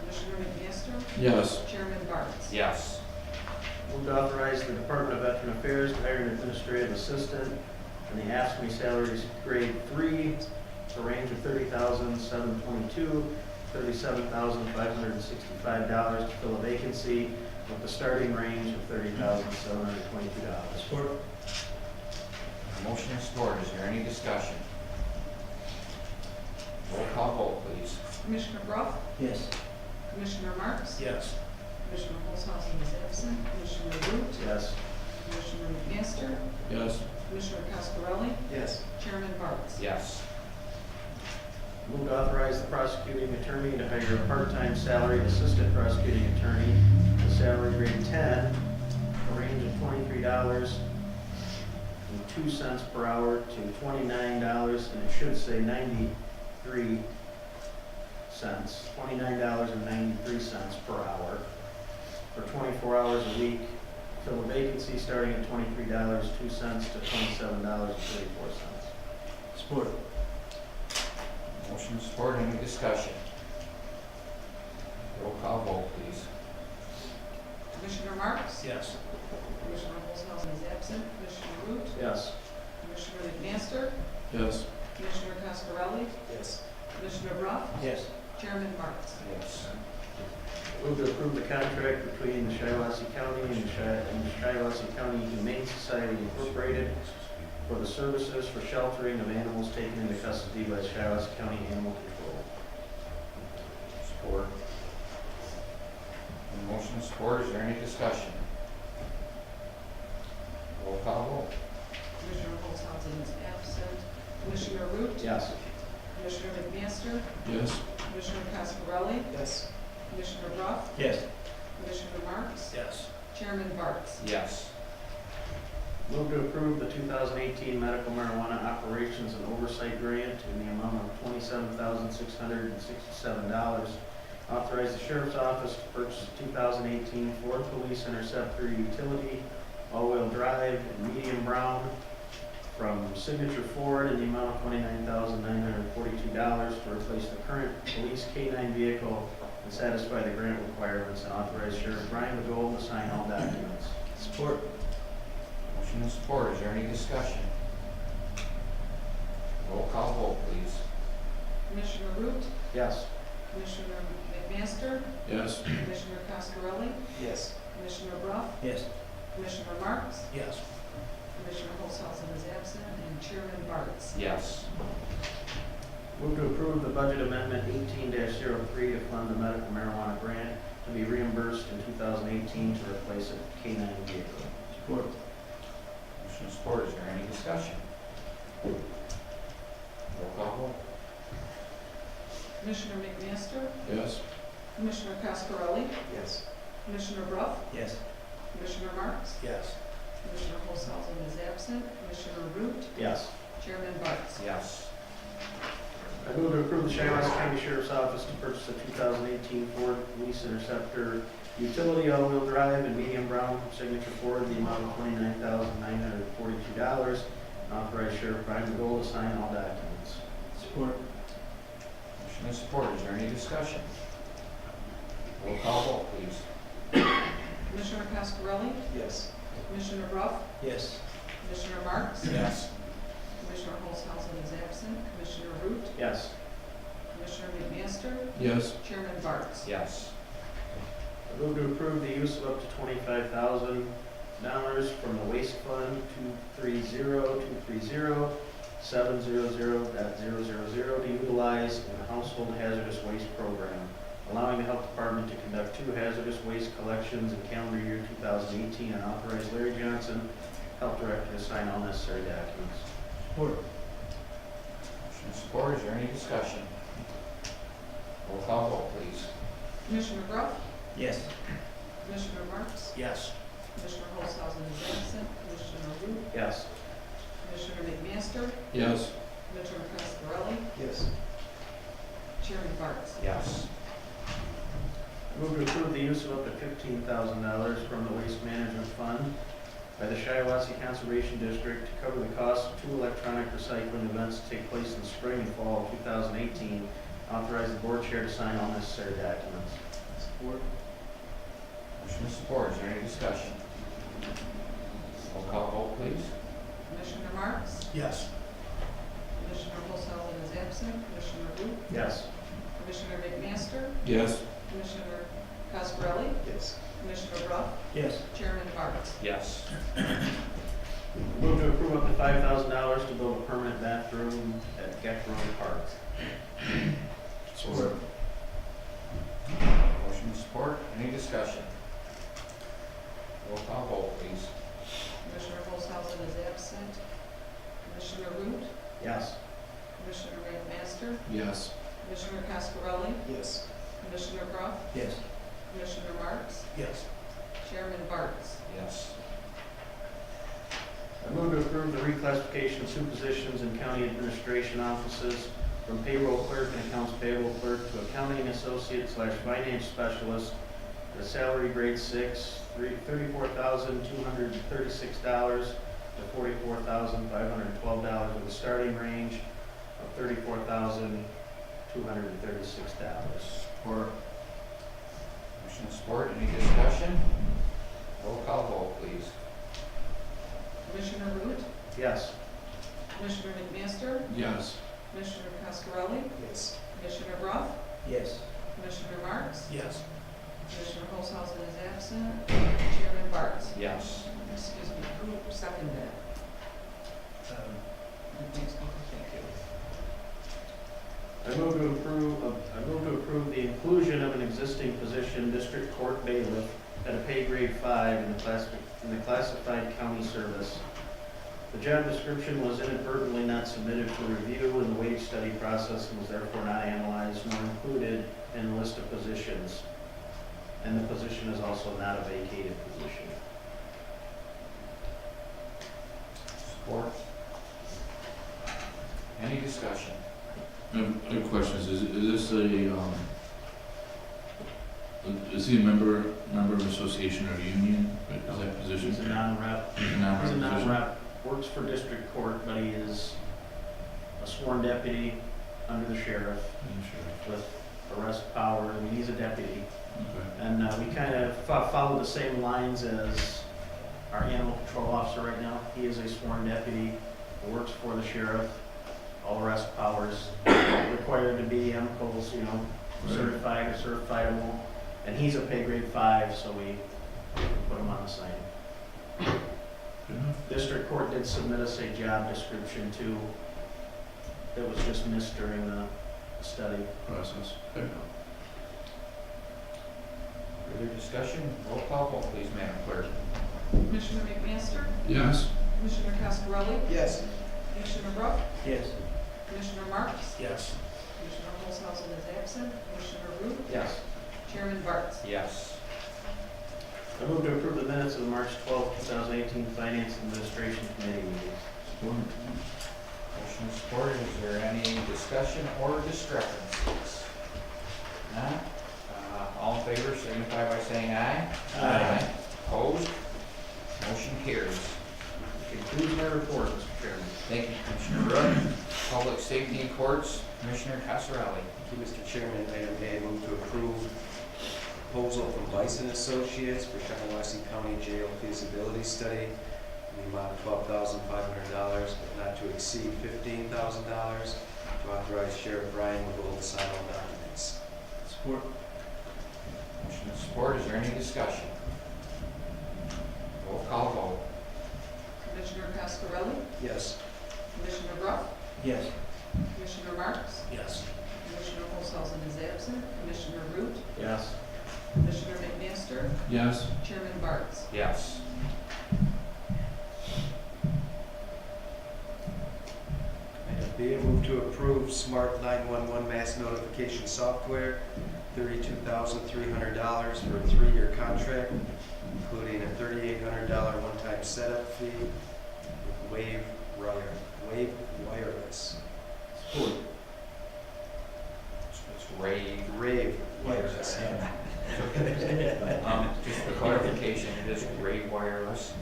Commissioner McMaster, Yes. Chairman Barnes. Yes. Move to authorize the Department of Veteran Affairs to hire an administrative assistant in the AFSCME salaries grade 3, a range of $30,722, $37,565 to fill a vacancy with a starting range of $30,722. Support. Motion and support. Is there any discussion? Roll call vote, please. Commissioner Brock, Yes. Commissioner Marks, Yes. Commissioner Holzhausen is absent, Commissioner Root, Yes. Commissioner McMaster, Yes. Commissioner Cascarelli, Yes. Chairman Barnes. Yes. Move to authorize the prosecuting attorney to hire a part-time salaried assistant prosecuting attorney, with salary grade 10, a range of $23.02 per hour to $29, and it should say 93 cents, $29.93 per hour, for 24 hours a week. Fill a vacancy starting at $23.02 to $27.34. Support. Motion and support. Any discussion? Roll call vote, please. Commissioner Marks, Yes. Commissioner Holzhausen is absent, Commissioner Root, Yes. Commissioner McMaster, Yes. Commissioner Cascarelli, Yes. Commissioner Brock, Yes. Chairman Barnes. Yes. Move to approve the contract between the Shiawassee County and the Shiawassee County Humane Society Incorporated for the services for sheltering of animals taken into custody by Shiawassee County Animal Control. Support. Motion and support. Is there any discussion? Roll call vote. Commissioner Holzhausen is absent, Cascarelli? Yes. Commissioner Brough? Yes. Commissioner Marks? Yes. Chairman Barnes? Yes. Move to approve the 2018 medical marijuana operations and oversight grant in the amount of $27,667. Authorize the sheriff's office to purchase a 2018 Ford Police Interceptor utility, all-wheel drive, and medium brown from Signature Ford in the amount of $29,942 to replace the current police K-9 vehicle and satisfy the grant requirements, and authorize Sheriff Brian McGold to sign all documents. Support. Motion and support, is there any discussion? Roll call vote, please. Commissioner Root? Yes. Commissioner McMaster? Yes. Commissioner Cascarelli? Yes. Commissioner Brough? Yes. Commissioner Marks? Yes. Commissioner Olshausen is absent, and Chairman Barnes? Yes. Move to approve the budget amendment 18-03 to fund the medical marijuana grant to be reimbursed in 2018 to replace a K-9 vehicle. Support. Motion and support, is there any discussion? Roll call vote. Commissioner McMaster? Yes. Commissioner Cascarelli? Yes. Commissioner Brough? Yes. Commissioner Marks? Yes. Commissioner Olshausen is absent. Commissioner Root? Yes. Chairman Barnes? Yes. I move to approve the Shiawassee County Sheriff's Office to purchase a 2018 Ford Police Interceptor utility all-wheel drive and medium brown from Signature Ford in the amount of $29,942, and authorize Sheriff Brian McGold to sign all documents. Support. Motion and support, is there any discussion? Roll call vote, please. Commissioner Cascarelli? Yes. Commissioner Brough? Yes. Commissioner Marks? Yes. Commissioner Olshausen is absent. Commissioner Root? Yes. Commissioner McMaster? Yes. Chairman Barnes? Yes. I move to approve the use of up to $25,000 from the Waste Fund 230-230-700.000 to utilize in the Household Hazardous Waste Program, allowing the Health Department to conduct 2 hazardous waste collections in calendar year 2018, and authorize Larry Johnson, Health Director, to sign all necessary documents. Support. Motion and support, is there any discussion? Roll call vote, please. Commissioner Brough? Yes. Commissioner Marks? Yes. Commissioner Olshausen is absent. Commissioner Root? Yes. Commissioner McMaster? Yes. Commissioner Cascarelli? Yes. Chairman Barnes? Yes. I move to approve the use of up to $15,000 from the Waste Management Fund by the Shiawassee Conservation District to cover the cost of 2 electronic recycling events to take place in the spring and fall of 2018. Authorize the board chair to sign all necessary documents. Support. Motion and support, is there any discussion? Roll call vote, please. Commissioner Marks? Yes. Commissioner Olshausen is absent. Commissioner Root? Yes. Commissioner McMaster? Yes. Commissioner Cascarelli? Yes. Commissioner Brough? Yes. Chairman Barnes? Yes. Move to approve up to $5,000 to build a permanent bathroom at Geckrone Park. Support. Motion and support, any discussion? Roll call vote, please. Commissioner Olshausen is absent. Commissioner Root? Yes. Commissioner McMaster? Yes. Commissioner Cascarelli? Yes. Commissioner Brough? Yes. Commissioner Marks? Yes. Chairman Barnes? Yes. I move to approve the reclassification of 2 positions in county administration offices from payroll clerk and accounts payable clerk to accounting associate/finance specialist at a salary grade 6, $34,236 to $44,512 with a starting range of $34,236. Support. Motion and support, any discussion? Roll call vote, please. Commissioner Root? Yes. Commissioner McMaster? Yes. Commissioner Cascarelli? Yes. Commissioner Brough? Yes. Commissioner Marks? Yes. Commissioner Olshausen is absent. Chairman Barnes? Yes. Excuse me, who seconded that? Thank you. I move to approve the inclusion of an existing position, district court bailiff, at a pay grade 5 in the classified county service. The job description was inadvertently not submitted for review in the wage study process and was therefore not analyzed nor included in the list of positions. And the position is also not a vacated position. Support. Any discussion? I have questions. Is this a, is he a member of association or union? Is that position? He's a non-rep. He's a He's a non-rep position? non-rep, works for district court, but he is a sworn deputy under the sheriff with arrest power. I mean, he's a deputy. Okay. And we kind of follow the same lines as our animal control officer right now. He is a sworn deputy, works for the sheriff, all arrest powers, required to be MCOs, you know, certified or certifiable. And he's a pay grade 5, so we put him on the site. Good enough. District court did submit us a job description too, that was just missed during the study. Process. Okay. Further discussion? Roll call vote, please, Madam Clerk. Commissioner McMaster, Yes. Commissioner Cascarelli, Yes. Commissioner Brock, Yes. Commissioner Marks, Yes. Commissioner Olshausen is absent, Commissioner Root, Yes. Chairman Barnes. Yes. I move to approve the minutes of the March 12, 2018 Finance Administration Committee meeting. Motion is supported. Is there any discussion or discrepancies? None? All in favor signify by saying aye. Aye. Opposed? Motion carries. Concludes my report, Mr. Chairman. Thank you, Commissioner Root. Public Safety and Courts, Commissioner Casarelli. Thank you, Mr. Chairman. Item A, move to approve proposal from Bison Associates for Shiawassee County Jail feasibility study in the amount of $12,500, but not to exceed $15,000, to authorize Sheriff Brian McGold to sign all documents. Support. Motion is support. Is there any discussion? Roll call vote. Commissioner Cascarelli, Yes. Commissioner Brock, Yes. Commissioner Marks, Yes. Commissioner Olshausen is absent, Commissioner Root, Yes. Commissioner McMaster, Yes. Chairman Barnes. Yes. Item B, move to approve Smart 911 mass notification software, $32,300 for a 3-year contract, including a $3,800 one-time setup fee with Wave Wireless. Support. It's rave. Rave Wireless. Just for clarification, it is Rave Wireless.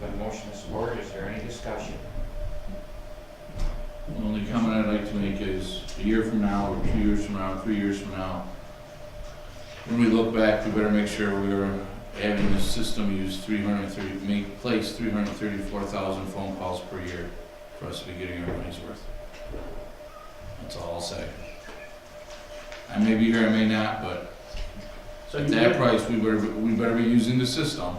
The motion is supported. Is there any discussion? The only comment I'd like to make is a year from now, or 2 years from now, 3 years from now, when we look back, we better make sure we're having the system use place 334,000 phone calls per year for us to be getting our money's worth. That's all I'll say. I may be here, I may not, but So at you that would- price, we better be using the system,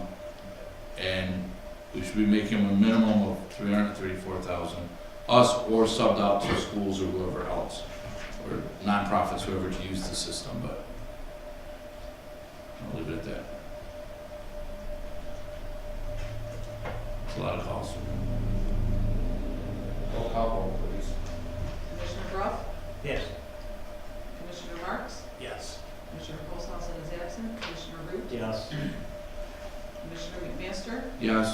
and we should be making a minimum of 334,000. Us or subbed out to schools or whoever else, or nonprofits, whoever to use the system, but I'll leave it at that. It's a lot of calls. Roll call vote, please. Commissioner Brock, Yes. Commissioner Marks, Yes. Commissioner Olshausen is absent, Commissioner Root, Yes. Commissioner McMaster, Yes.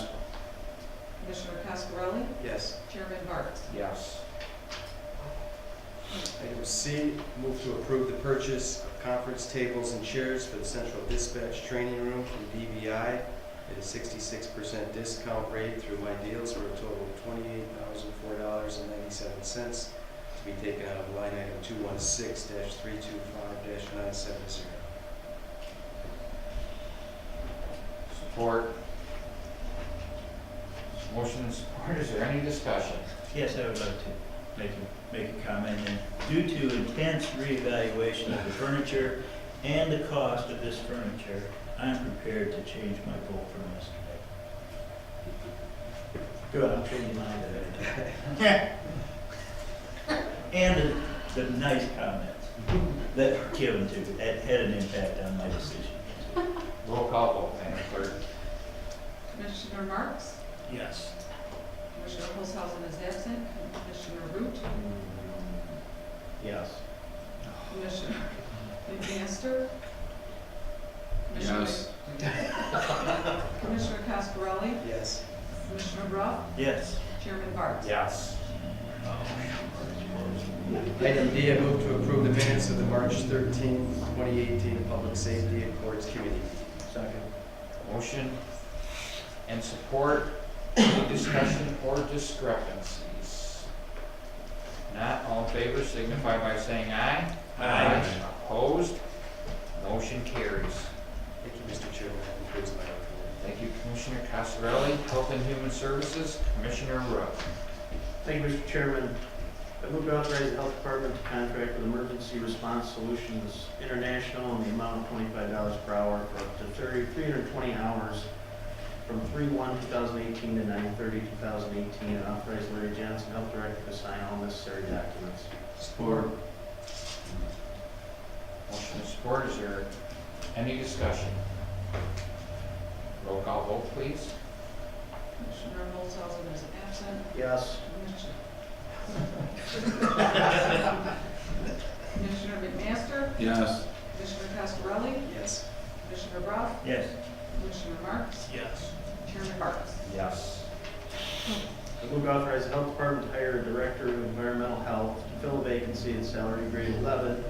Commissioner Cascarelli, Yes. Chairman Barnes. Yes. Item C, move to approve the purchase of conference tables and chairs for the Central Dispatch Training Room from DBI at a 66% discount rate through My Deals for a total of $28,004.97 to be taken out of line item 216-325-970. Support. Motion is support. Is there any discussion? Yes, I would like to make a comment. And due to intense reevaluation of the furniture and the cost of this furniture, I'm prepared to change my vote from yesterday. Good, I'm changing mine today. And the nice comments that were given to, that had an impact on my decision. Roll call vote, Madam Clerk. Commissioner Marks, Yes. Commissioner Olshausen is absent, Commissioner Root, Yes. Commissioner McMaster. Yes. Commissioner Cascarelli, Yes. Commissioner Rough, Yes. Chairman Barnes. Yes. Item D, I move to approve the minutes of the March 13th, 2018 Public Safety and Courts Committee. Second. Motion and support. Any discussion or discrepancies? Not all in favor signify by saying aye. Aye. Opposed? Motion carries. Thank you, Mr. Chairman. That concludes my report. Thank you, Commissioner Casarelli. Health and Human Services, Commissioner Rook. Thank you, Mr. Chairman. I move to authorize the Health Department to contract with Emergency Response Solutions International in the amount of $25 per hour for up to 320 hours from 3/1/2018 to 9/30/2018, and authorize Larry Johnson, Health Director, to sign all necessary documents. Support. Motion and support. Is there any discussion? Roll call vote, please. Commissioner Olshausen is absent. Yes. Commissioner McMaster, Yes. Commissioner Cascarelli, Yes. Commissioner Rough, Yes. Commissioner Marks, Yes. Chairman Barnes. Yes. I move to authorize the Health Department to hire a Director of Environmental Health to fill a vacancy at salary grade 11,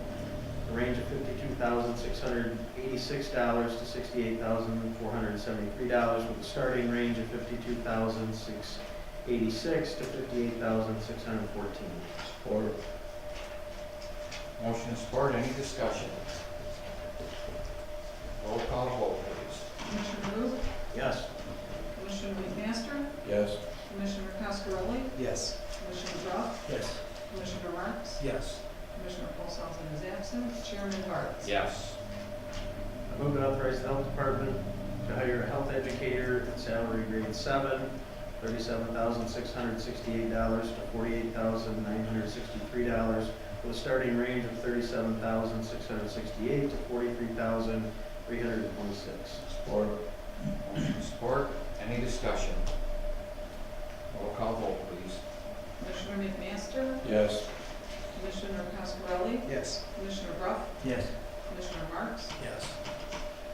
a range of $52,686 to $68,473, with a starting range of $52,686 to $58,614. Support. Motion and support. Any discussion? Roll call vote, please. Commissioner Root, Yes. Commissioner McMaster, Yes. Commissioner Cascarelli, Yes. Commissioner Rough, Yes. Commissioner Marks, Yes. Commissioner Olshausen is absent, Chairman Barnes. Yes. I move to authorize the Health Department to hire a health educator at salary grade 7, $37,668 to $48,963, with a starting range of $37,668 to $43,326. Support. Motion and support. Any discussion? Roll call vote, please. Commissioner McMaster, Yes. Commissioner Cascarelli, Yes. Commissioner Rough, Yes. Commissioner Marks, Yes.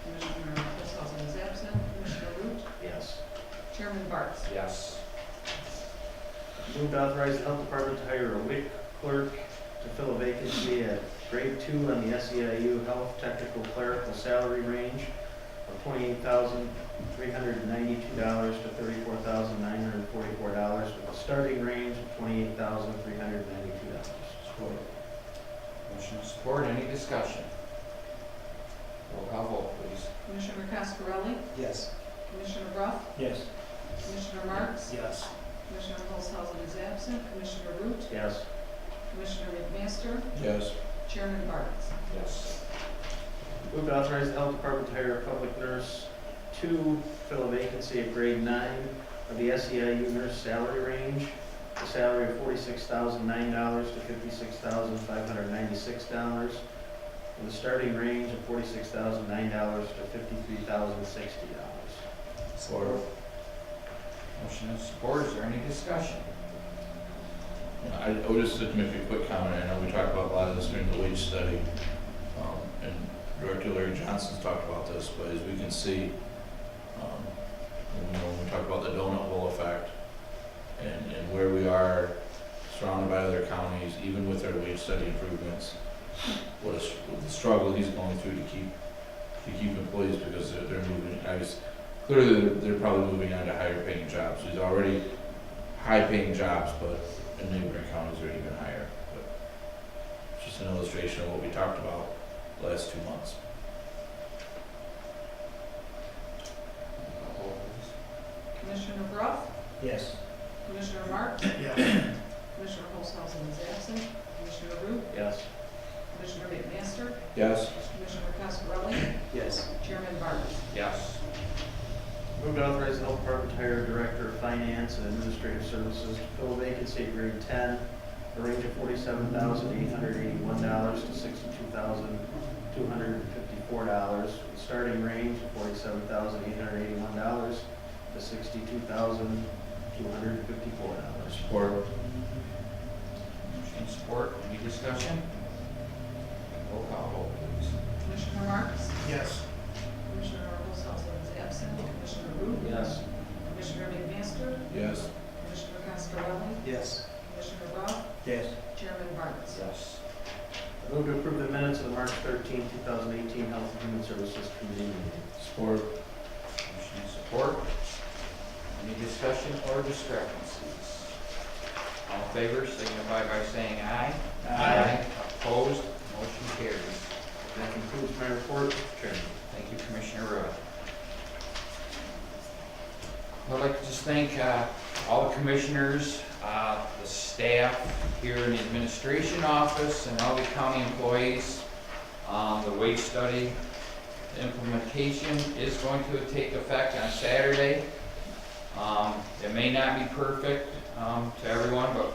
Commissioner Olshausen is absent, Commissioner Root, Yes. Chairman Barnes. Yes. Move to authorize the Health Department to hire a WIC clerk to fill a vacancy at grade 2 on the SEIU Health Technical Clerical salary range of $28,392 to $34,944, with a starting range of $28,392. Support. Motion and support. Any discussion? Roll call vote, please. Commissioner Cascarelli, Yes. Commissioner Rough, Yes. Commissioner Marks, Yes. Commissioner Olshausen is absent, Commissioner Root, Yes. Commissioner McMaster, Yes. Chairman Barnes. Yes. Move to authorize the Health Department to hire a public nurse to fill a vacancy at grade 9 of the SEIU nurse salary range, a salary of $46,009 to $56,596, with a starting range of $46,009 to $53,060. Support. Motion and support. Is there any discussion? I would just like to make a quick comment. I know we talked about a lot of this during the wage study, and Director Larry Johnson's talked about this, but as we can see, when we talk about the donut hole effect and where we are surrounded by other counties, even with our wage study improvements, what the struggle he's going through to keep employees, because they're moving. Clearly they're probably moving on to higher paying jobs. These already high paying jobs, but in neighboring counties are even higher. But it's just an illustration of what we talked about the last 2 months. Roll call vote, please. Commissioner Rough, Yes. Commissioner Marks, Yes. Commissioner Olshausen is absent, Commissioner Root, Yes. Commissioner McMaster, Yes. Commissioner Cascarelli, Yes. Chairman Barnes. Yes. Move to authorize the Health Department to hire a Director of Finance and Administrative Services to fill a vacancy at grade 10, a range of $47,881 to $62,254, with a starting range of $47,881 to $62,254. Support. Motion and support. Any discussion? Roll call vote, please. Commissioner Marks? Yes. Commissioner Olshausen is absent. Commissioner Root? Yes. Commissioner McMaster? Yes. Commissioner Cascarelli? Yes. Commissioner Roth? Yes. Chairman Barnes? Yes. I move to approve the minutes of the March 13, 2018 Health and Human Services Committee meeting. Support. Motion and support. Any discussion or discrepancies? All in favor, signify by saying aye. Opposed, motion carries. That concludes my report, Mr. Chairman. Thank you, Commissioner Rudd. I'd like to just thank all the commissioners, the staff here in the administration office, and all the county employees. The wage study implementation is going to take effect on Saturday. It may not be perfect to everyone, but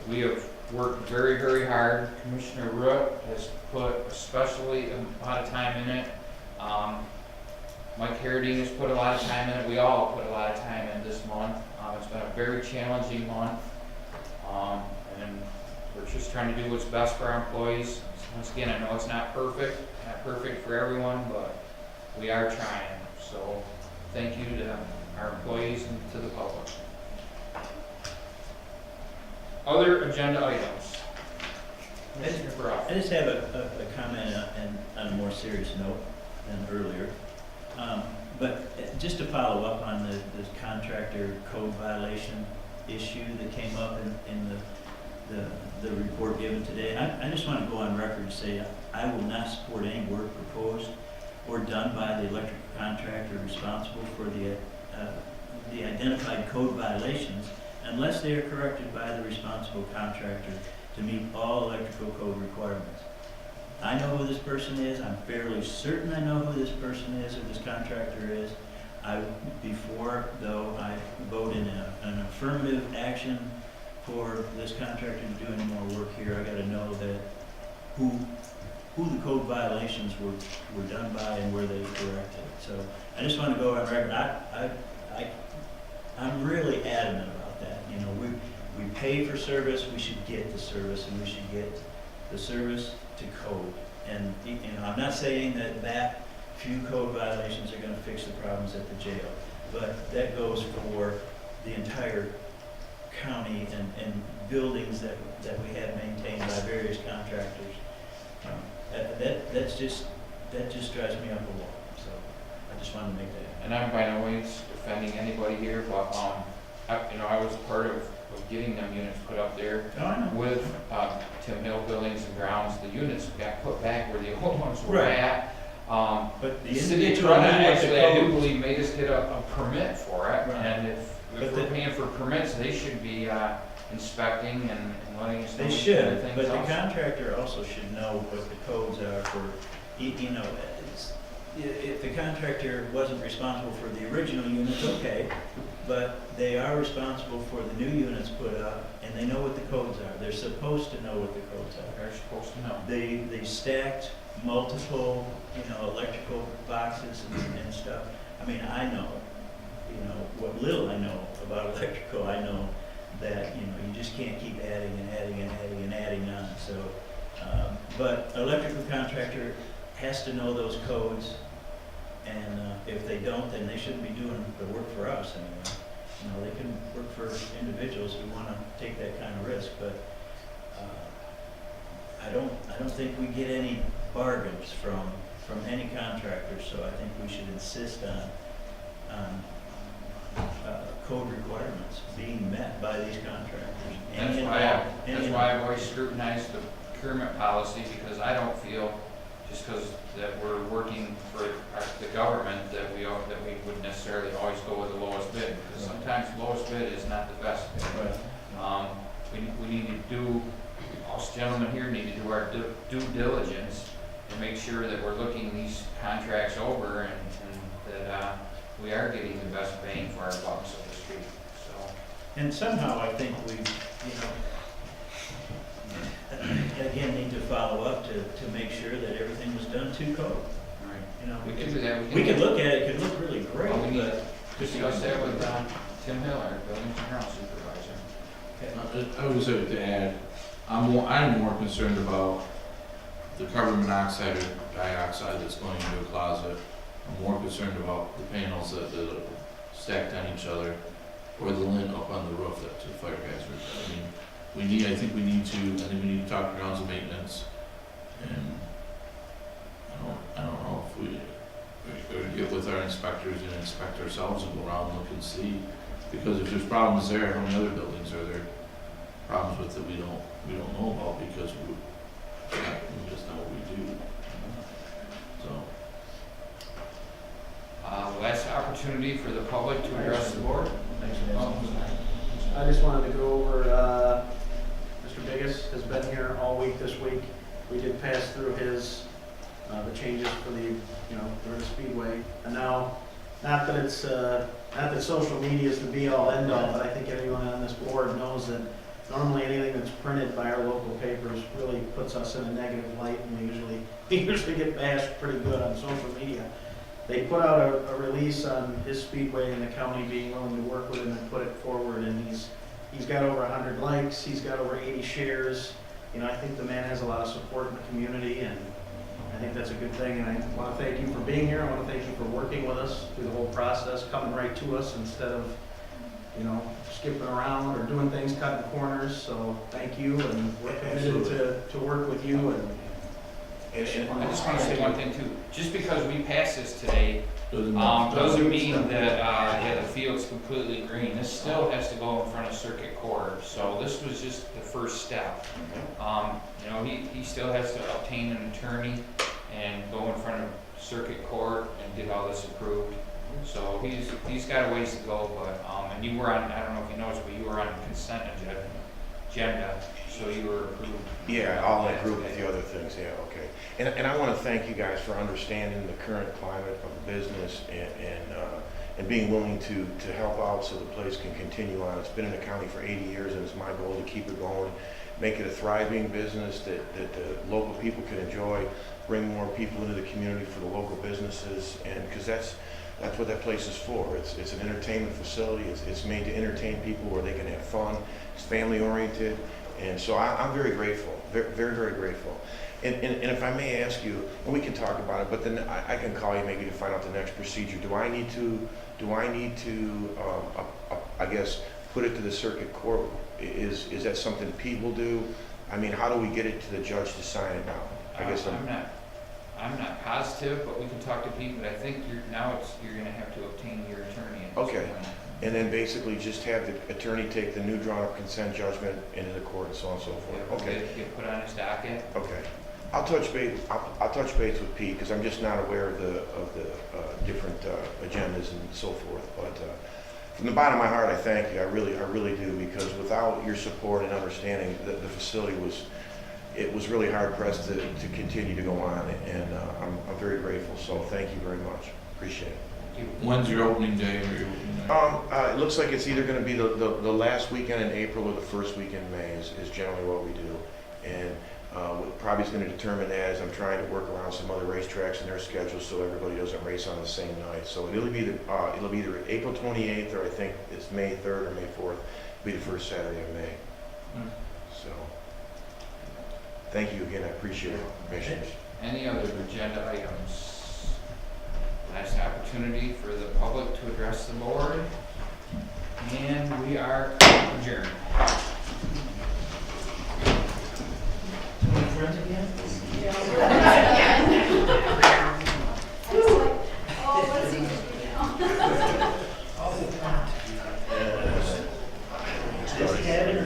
we have worked very, very hard. Commissioner Root has put especially a lot of time in it. Mike Harradine has put a lot of time in it. We all put a lot of time in this month. It's been a very challenging month. And we're just trying to do what's best for our employees. Once again, I know it's not perfect for everyone, but we are trying. So thank you to our employees and to the public. Other agenda items. Commissioner Brough. I just have a comment on a more serious note than earlier. But just to follow up on the contractor code violation issue that came up in the report given today, I just want to go on record and say I will not support any work proposed or done by the electrical contractor responsible for the identified code violations unless they are corrected by the responsible contractor to meet all electrical code requirements. I know who this person is. I'm fairly certain I know who this person is or this contractor is. Before, though, I vote in an affirmative action for this contractor to do any more work here, I got to know that who the code violations were done by and where they were corrected. So I just want to go on record. I'm really adamant about that. You know, we pay for service. We should get the service, and we should get the service to code. And you know, I'm not saying that few code violations are going to fix the problems at the jail, but that goes for the entire county and buildings that we have maintained by various contractors. That just drives me up a wall. So I just wanted to make that. And I'm by no means defending anybody here, but I was part of getting them units put up there with Tim Hill Buildings and Grounds. The units got put back where the old ones were at. But the city individual actually, I do believe, made us get a permit for it. Right. And if we're paying for permits, they should be inspecting and letting us know. They should, things but the also. contractor also should know what the codes are for, you know, if the contractor wasn't responsible for the original units, okay, but they are responsible for the new units put up, and they know what the codes are. They're supposed to know what the codes are. They're supposed to know. They stacked multiple, you know, electrical boxes and stuff. I mean, I know, you know, what little I know about electrical, I know that, you know, you just can't keep adding and adding and adding and adding on. So, but electrical contractor has to know those codes, and if they don't, then they shouldn't be doing the work for us anyway. You know, they can work for individuals who want to take that kind of risk, but I don't think we get any bargains from any contractor. So I think we should insist on code requirements being met by these contractors. That's why I've always scrutinized the procurement policy, because I don't feel, just because that we're working for the government, that we would necessarily always go with the lowest bid, because sometimes the lowest bid is not the best bid. Right. We need to do, us gentlemen here need to do our due diligence and make sure that we're looking these contracts over and that we are getting the best bang for our buck, so to speak. So. And somehow I think we, again, need to follow up to make sure that everything was done to code. Right. You know, We can do that. we could look at it, it could look really great, Well, we need but to discuss that with Tim Hill, our buildings and grounds supervisor. I would just have to add, I'm more concerned about the carbon monoxide or dioxide that's going into a closet. I'm more concerned about the panels that are stacked on each other, or the lint up on the roof that's a fire hazard. I mean, I think we need to talk to grounds and maintenance, and I don't know if we get with our inspectors and inspect ourselves and go around and look and see, because if there's problems there, how many other buildings are there problems with that we don't know about because we just know what we do. So. Last opportunity for the public to address the board. I just wanted to go over, Mr. Biggis has been here all week this week. We did pass through his, the changes for the, for the Speedway. And now, not that social media is the be-all, end-all, but I think everyone on this board knows that normally anything that's printed by our local papers really puts us in a negative light, and we usually get bashed pretty good on social media. They put out a release on his Speedway and the county being willing to work with him and put it forward, and he's got over 100 likes, he's got over 80 shares. I think the man has a lot of support in the community, and I think that's a good thing. And I want to thank you for being here. I want to thank you for working with us through the whole process, coming right to us instead of, skipping around or doing things, cutting corners. So thank you, and we're committed to work with you. And I just want to say one thing too. Just because we pass this today, doesn't mean that the field's completely green. This still has to go in front of circuit court. So this was just the first step. He still has to obtain an attorney and go in front of circuit court and get all this approved. So he's got a ways to go. But and you were on, I don't know if you noticed, but you were on consent agenda. So you were approved. Yeah, I'll approve with the other things, yeah, okay. And I want to thank you guys for understanding the current climate of the business and being willing to help out so the place can continue on. It's been in the county for 80 years, and it's my goal to keep it going, make it a thriving business that the local people can enjoy, bring more people into the community for the local businesses, and because that's what that place is for. It's an entertainment facility. It's made to entertain people where they can have fun. It's family oriented. And so I'm very grateful, very, very, very grateful. And if I may ask you, and we can talk about it, but then I can call you maybe to find out the next procedure. Do I need to, I guess, put it to the circuit court? Is that something Pete will do? I mean, how do we get it to the judge to sign it now? I guess I'm not positive, but we can talk to Pete. But I think you're going to have to obtain your attorney. Okay. And then basically just have the attorney take the new drawn up consent judgment into the court and so on and so forth. Yeah, okay. Get put on his docket. Okay. I'll touch base with Pete because I'm just not aware of the different agendas and so forth. But from the bottom of my heart, I thank you. I really do, because without your support and understanding, the facility was really hard pressed to continue to go on, and I'm very grateful. So thank you very much. Appreciate it. When's your opening day? It looks like it's either going to be the last weekend in April or the first weekend in May is generally what we do. And what probably is going to determine that is I'm trying to work around some other racetracks in their schedule so everybody doesn't race on the same night. So it'll be either April 28th or I think it's May 3rd or May 4th. It'll be the first Saturday of May. So thank you again. I appreciate it, Commissioners. Any other agenda items? Last opportunity for the public to address the board, and we are adjourned. Friends again? What's he gonna do now? Kevin,